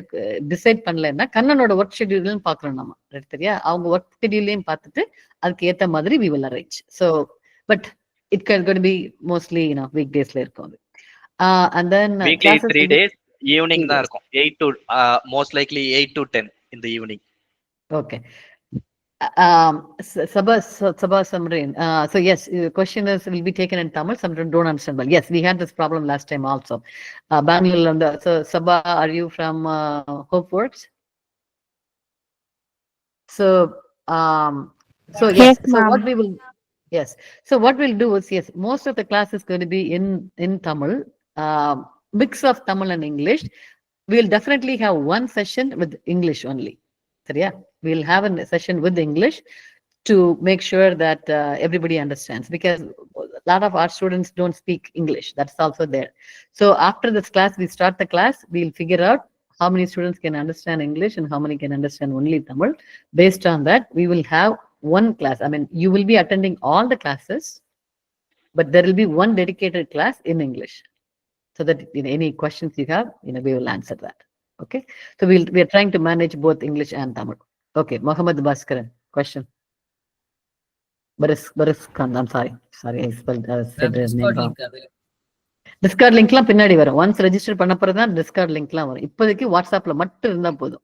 டிசைட் பண்ணலன்னா, கண்ணனோட ஒர்க் ஷெட்யூல்னு பாக்குறோம் நம்ம. சரியா? அவங்க ஒர்க் ஷெட்யூலையும் பார்த்துட்டு அதுக்கு ஏத்த மாதிரி we will arrange. So but it can going to be mostly weekdaysல இருக்கும் அது. And then weekly 3 days evening தான் இருக்கும். 8 to most likely 8 to 10 in the evening. Okay. Sabha Samrin. So yes, the question is will be taken in Tamil. Some don't understand well. Yes, we had this problem last time also. Bangalore. So Sabha, are you from HopeWorks? So yes. Yes, so ma'am. what we will. Yes. So what we'll do is, yes, most of the class is going to be in Tamil. Mix of Tamil and English. We'll definitely have one session with English only. சரியா? We'll have a session with English to make sure that everybody understands, because a lot of our students don't speak English. That's also there. So after this class, we start the class, we'll figure out how many students can understand English and how many can understand only Tamil. Based on that, we will have one class. I mean, you will be attending all the classes, but there will be one dedicated class in English, so that any questions you have, we will answer that. Okay, so we are trying to manage both English and Tamil. Okay, Mohammed Bhaskaran, question. Baris Khan, I'm sorry, I said his name wrong. Discord லிங்க்லாம் பின்னாடி வரும். ஒன்ஸ் ரெஜிஸ்டர் பண்ண பிறகு தான் டிஸ்கார்ட் லிங்க்லாம் வரும். இப்போதைக்கு வாட்ஸ்அப்ல மட்டும் இருந்தா போதும்.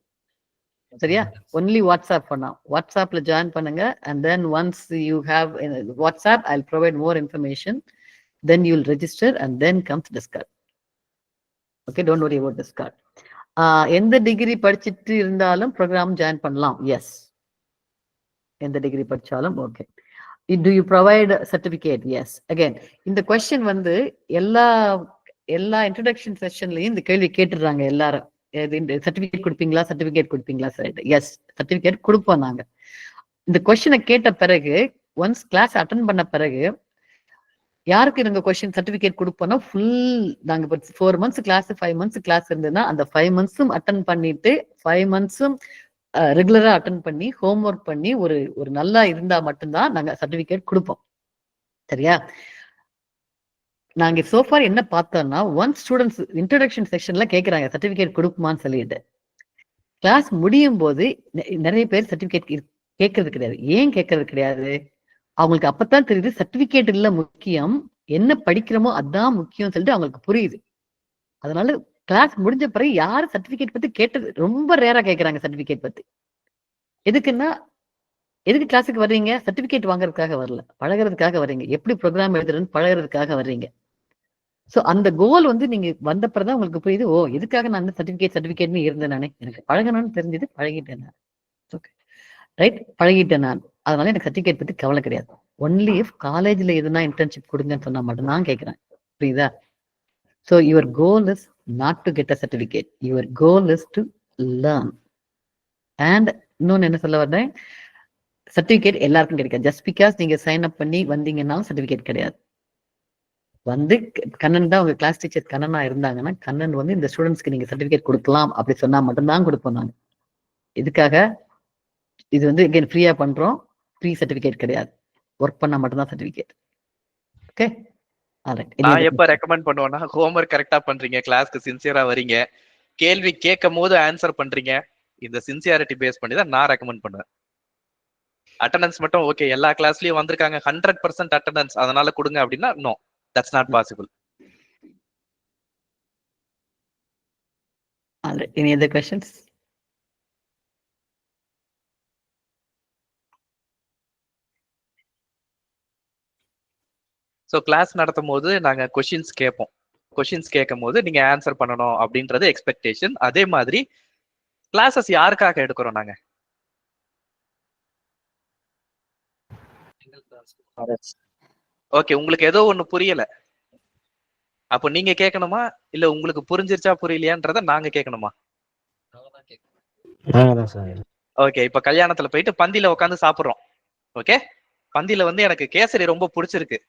சரியா? ஒன்லி வாட்ஸ்அப் பண்ணா. வாட்ஸ்அப்ல ஜாயின் பண்ணுங்க. And then once you have WhatsApp, I will provide more information. Then you will register and then comes Discord. Okay, don't worry about Discord. எந்த டிகிரி படிச்சுட்டு இருந்தாலும் ப்ரோக்ராம் ஜாயின் பண்ணலாம். எஸ், எந்த டிகிரி படிச்சாலும் okay. Do you provide certificate? Yes. Again, இந்த question வந்து எல்லா இன்ட்ரோடக்ஷன் செஷன்லயும் இந்த கேள்வி கேட்டுறாங்க எல்லாரும். சர்டிபிகேட் கொடுப்பீங்களா சொல்லிட்டு. எஸ், சர்டிபிகேட் கொடுப்போம் நாங்க. இந்த கொஸ்டினை கேட்ட பிறகு, ஒன்ஸ் கிளாஸ் அட்டன் பண்ண பிறகு, யாருக்கு நாங்க கொஸ்டின் சர்டிபிகேட் கொடுப்போம்னா, ஃபுல் நாங்க இப்போ 4 months கிளாஸ், 5 months கிளாஸ் இருந்ததுன்னா அந்த 5 months அட்டன் பண்ணிட்டு 5 months ரெகுலரா அட்டன் பண்ணி ஹோம்ஒர்க் பண்ணி ஒரு நல்லா இருந்தா மட்டும்தான் நாங்க சர்டிபிகேட் கொடுப்போம். சரியா? நாங்க சோஃபார் என்ன பார்த்தோம்னா, ஒன் ஸ்டூடெண்ட்ஸ் இன்ட்ரோடக்ஷன் செக்ஷன்ல கேட்கறாங்க சர்டிபிகேட் கொடுக்குமான்னு சொல்லிட்டு. கிளாஸ் முடியும் போது நிறைய பேர் சர்டிபிகேட் கேட்கறது கிடையாது. ஏன் கேட்கறது கிடையாது? அவங்களுக்கு அப்பதான் தெரியுது சர்டிபிகேட் இல்ல முக்கியம், என்ன படிக்கிறோமோ அதான் முக்கியம் சொல்லிட்டு அவங்களுக்கு புரியுது. அதனால கிளாஸ் முடிஞ்ச பிறகு யாரும் சர்டிபிகேட் பத்தி கேட்டது ரொம்ப ரேரா கேட்கறாங்க. சர்டிபிகேட் பத்தி எதுக்குன்னா, எதுக்கு கிளாஸுக்கு வர்றீங்க? சர்டிபிகேட் வாங்குறதுக்காக வரல, பழகிறதுக்காக வர்றீங்க. எப்படி ப்ரோக்ராம் எழுதுறதுன்னு பழகிறதுக்காக வர்றீங்க. ஸோ அந்த கோல் வந்து நீங்க வந்த பிறகுதான் உங்களுக்கு புரியுது, ஓ எதுக்காக நான் சர்டிபிகேட்னு இருந்தேன், நானே எனக்கு பழகணும்னு தெரிஞ்சது, பழகிட்டேன் நான். ஓகே ரைட், பழகிட்டேன் நான். அதனால எனக்கு சர்டிபிகேட் பத்தி கவலை கிடையாது. ஒன்லி இஃப் காலேஜ்ல எதுனா இன்டர்ன்ஷிப் கொடுங்கன்னு சொன்னா மட்டும்தான் கேட்கிறேன். புரியுதா? So your goal is not to get a certificate. Your goal is to learn. And இன்னொன்னு என்ன சொல்ல வர்றேன், சர்டிபிகேட் எல்லாருக்கும் கிடைக்காது. ஜஸ்ட் பிகாஸ் நீங்க சைன் அப் பண்ணி வந்தீங்கன்னாலும் சர்டிபிகேட் கிடையாது. வந்து கண்ணன் தான் உங்க கிளாஸ் டீச்சர் கண்ணனா இருந்தாங்கன்னா, கண்ணன் வந்து இந்த ஸ்டூடெண்ட்ஸ்க்கு நீங்க சர்டிபிகேட் கொடுக்கலாம் அப்படி சொன்னா மட்டும்தான் கொடுப்போம் நாங்க. இதுக்காக இது வந்து again ஃப்ரீயா பண்றோம். ஃப்ரீ சர்டிபிகேட் கிடையாது. ஒர்க் பண்ணா மட்டும்தான் சர்டிபிகேட். ஓகே, நான் எப்ப ரெக்கமெண்ட் பண்ணுவேன்னா, ஹோம்ஒர்க் கரெக்டா பண்றீங்க, கிளாஸ்க்கு சின்சியரா வரீங்க, கேள்வி கேட்கும் போது ஆன்சர் பண்றீங்க, இந்த சின்சியாரிட்டி பேஸ் பண்ணி தான் நான் ரெக்கமெண்ட் பண்ணுவேன். அட்டெண்டன்ஸ் மட்டும் ஓகே எல்லா கிளாஸ்லயும் வந்திருக்காங்க 100% அட்டெண்டன்ஸ் அதனால கொடுங்க அப்படின்னா, no, that's not possible. Any other questions? So class நடத்தும் போது நாங்க கொஷின்ஸ் கேட்போம். கொஷின்ஸ் கேட்கும் போது நீங்க ஆன்சர் பண்ணணும் அப்படின்றது எக்ஸ்பெக்டேஷன். அதே மாதிரி கிளாஸஸ் யாருக்காக எடுக்கிறோம் நாங்க? ஓகே, உங்களுக்கு ஏதோ ஒண்ணு புரியல, அப்போ நீங்க கேட்கணுமா இல்ல உங்களுக்கு புரிஞ்சிருச்சா புரியலையான்றத நாங்க கேட்கணுமா? ஓகே, இப்ப கல்யாணத்துல போயிட்டு பந்தியில உட்காந்து சாப்பிடுறோம். ஓகே, பந்தியில வந்து எனக்கு கேசரி ரொம்ப பிடிச்சிருக்கு,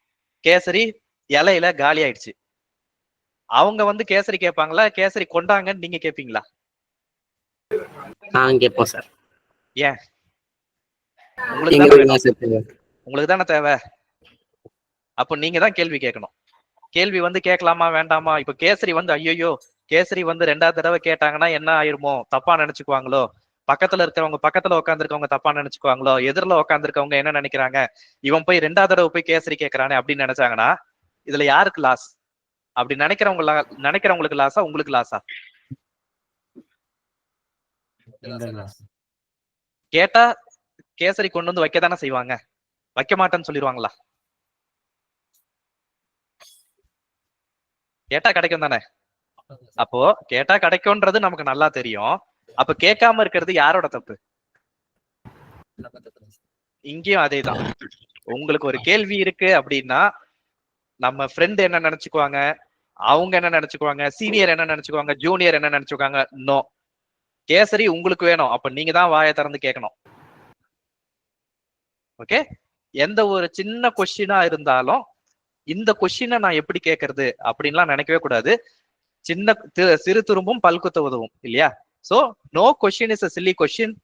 கேசரி இலையில காலி ஆயிடுச்சு. அவங்க வந்து கேசரி கேட்பாங்களா, கேசரி கொண்டாங்கன்னு நீங்க கேட்பீங்களா? கேட்போம் சார். ஏன்? உங்களுக்கு தானே தேவை. அப்போ நீங்க தான் கேள்வி கேட்கணும். கேள்வி வந்து கேட்கலாமா வேண்டாமா? இப்ப கேசரி வந்து ஐயோ கேசரி வந்து 2வது தடவை கேட்டாங்கன்னா என்ன ஆயிருமோ, தப்பா நினைச்சுக்குவாங்களோ, பக்கத்துல இருக்கிறவங்க பக்கத்துல உட்காந்துருக்கவங்க தப்பா நினைச்சுக்குவாங்களோ, எதிரில உட்காந்துருக்கவங்க என்ன நினைக்கிறாங்க, இவன் போய் 2வது தடவை போய் கேசரி கேட்கறானே அப்படின்னு நினைச்சாங்கன்னா இதுல யாருக்கு லாஸ்? அப்படி நினைக்கிறவங்களுக்கு லாஸா உங்களுக்கு லாஸா? கேட்டா கேசரி கொண்டு வந்து வைக்க தானே செய்வாங்க, வைக்க மாட்டேன்னு சொல்லிடுவாங்களா? கேட்டா கிடைக்கும் தானே. அப்போ கேட்டா கிடைக்கும்ன்றது நமக்கு நல்லா தெரியும். அப்ப கேட்காம இருக்கிறது யாரோட தப்பு? இங்கேயும் அதேதான். உங்களுக்கு ஒரு கேள்வி இருக்கு அப்படின்னா நம்ம ஃப்ரெண்ட் என்ன நினைச்சுக்குவாங்க, அவங்க என்ன நினைச்சுக்குவாங்க, சீனியர் என்ன நினைச்சுக்குவாங்க, ஜூனியர் என்ன நினைச்சுக்குவாங்க? நோ, கேசரி உங்களுக்கு வேணும், அப்ப நீங்க தான் வாயை திறந்து கேட்கணும். ஓகே, எந்த ஒரு சின்ன கொஸ்டினா இருந்தாலும் இந்த கொஸ்டினை நான் எப்படி கேட்கறது அப்படின்லாம் நினைக்கவே கூடாது. சிறு துரும்பும் பல்குத்த உதவும் இல்லையா? So no question is a silly question,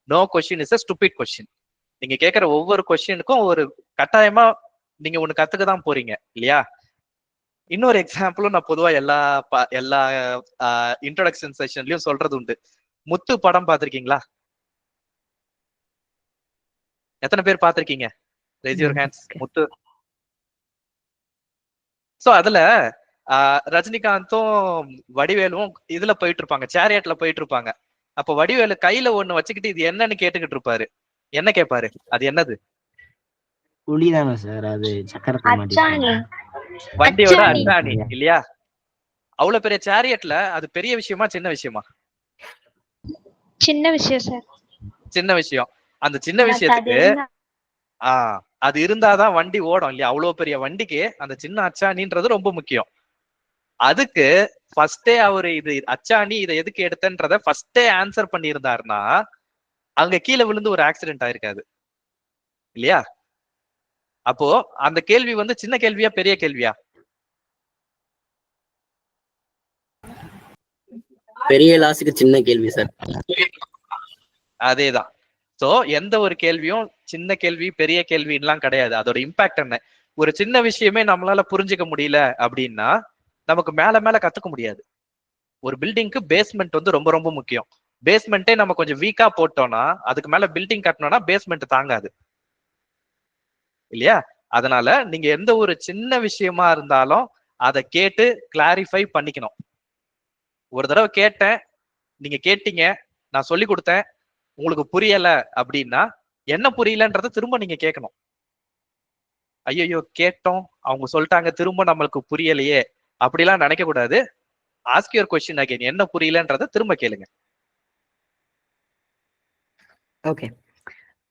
no question is a stupid question. நீங்க கேட்கிற ஒவ்வொரு கொஸ்டினுக்கும் ஒரு கட்டாயமா நீங்க ஒண்ணு கத்துக்க தான் போறீங்க இல்லையா? இன்னொரு எக்ஸாம்பிளும் நான் பொதுவா எல்லா இன்ட்ரோடக்ஷன் செஷன்லயும் சொல்றது உண்டு. முத்து படம் பார்த்திருக்கீங்களா? எத்தனை பேர் பார்த்திருக்கீங்க? Raise your hands. Muthu. So அதுல ரஜினிகாந்தும் வடிவேலும் இதுல போயிட்டு இருப்பாங்க, சேரியட்ல போயிட்டு இருப்பாங்க. அப்ப வடிவேலு கையில ஒண்ணு வச்சுக்கிட்டு இது என்னன்னு கேட்டுக்கிட்டு இருப்பாரு. என்ன கேட்பாரு? அது என்னது? புலிதானே சார்? அது சக்கரத்தை மாட்டி வண்டியோட அச்சாணி இல்லையா? அவ்வளவு பெரிய சேரியட்ல அது பெரிய விஷயமா சின்ன விஷயமா? சின்ன விஷயம் சார். சின்ன விஷயம். அந்த சின்ன விஷயத்துக்கு அது இருந்தாதான் வண்டி ஓடும் இல்லையா? அவ்வளவு பெரிய வண்டிக்கு அந்த சின்ன அச்சாணின்றது ரொம்ப முக்கியம். அதுக்கு ஃபர்ஸ்டே அவரு இது அச்சாணி இதை எதுக்கு எடுத்தன்றத ஃபர்ஸ்டே ஆன்சர் பண்ணியிருந்தாருன்னா அங்க கீழே விழுந்து ஒரு ஆக்சிடென்ட் ஆயிருக்காது இல்லையா? அப்போ அந்த கேள்வி வந்து சின்ன கேள்வியா பெரிய கேள்வியா? பெரிய லாஸுக்கு சின்ன கேள்வி சார். அதேதான். சோ எந்த ஒரு கேள்வியும் சின்ன கேள்வி பெரிய கேள்வின்லாம் கிடையாது. அதோட இம்பாக்ட் என்ன? ஒரு சின்ன விஷயமே நம்மளால புரிஞ்சுக்க முடியல அப்படின்னா நமக்கு மேல மேல கத்துக்க முடியாது. ஒரு பில்டிங்க்கு பேஸ்மெண்ட் வந்து ரொம்ப ரொம்ப முக்கியம். பேஸ்மெண்ட்டே நம்ம கொஞ்சம் வீக்கா போட்டோம்னா அதுக்கு மேல பில்டிங் கட்டணும்னா பேஸ்மெண்ட் தாங்காது இல்லையா? அதனால நீங்க எந்த ஒரு சின்ன விஷயமா இருந்தாலும் அதை கேட்டு கிளாரிஃபை பண்ணிக்கணும். ஒரு தடவை கேட்டேன், நீங்க கேட்டீங்க, நான் சொல்லி கொடுத்தேன், உங்களுக்கு புரியல அப்படின்னா என்ன புரியலன்றத திரும்ப நீங்க கேட்கணும். ஐயோ கேட்டோம், அவங்க சொல்லிட்டாங்க, திரும்ப நம்மளுக்கு புரியலையே அப்படிலாம் நினைக்க கூடாது. Ask your question again. என்ன புரியலன்றத திரும்ப கேளுங்க. Okay,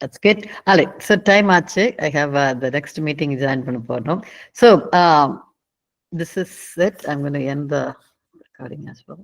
that's good. All right, so time ஆச்சு. I have the next meeting join பண்ண போறோம். So this is it. I'm going to end the recording as well.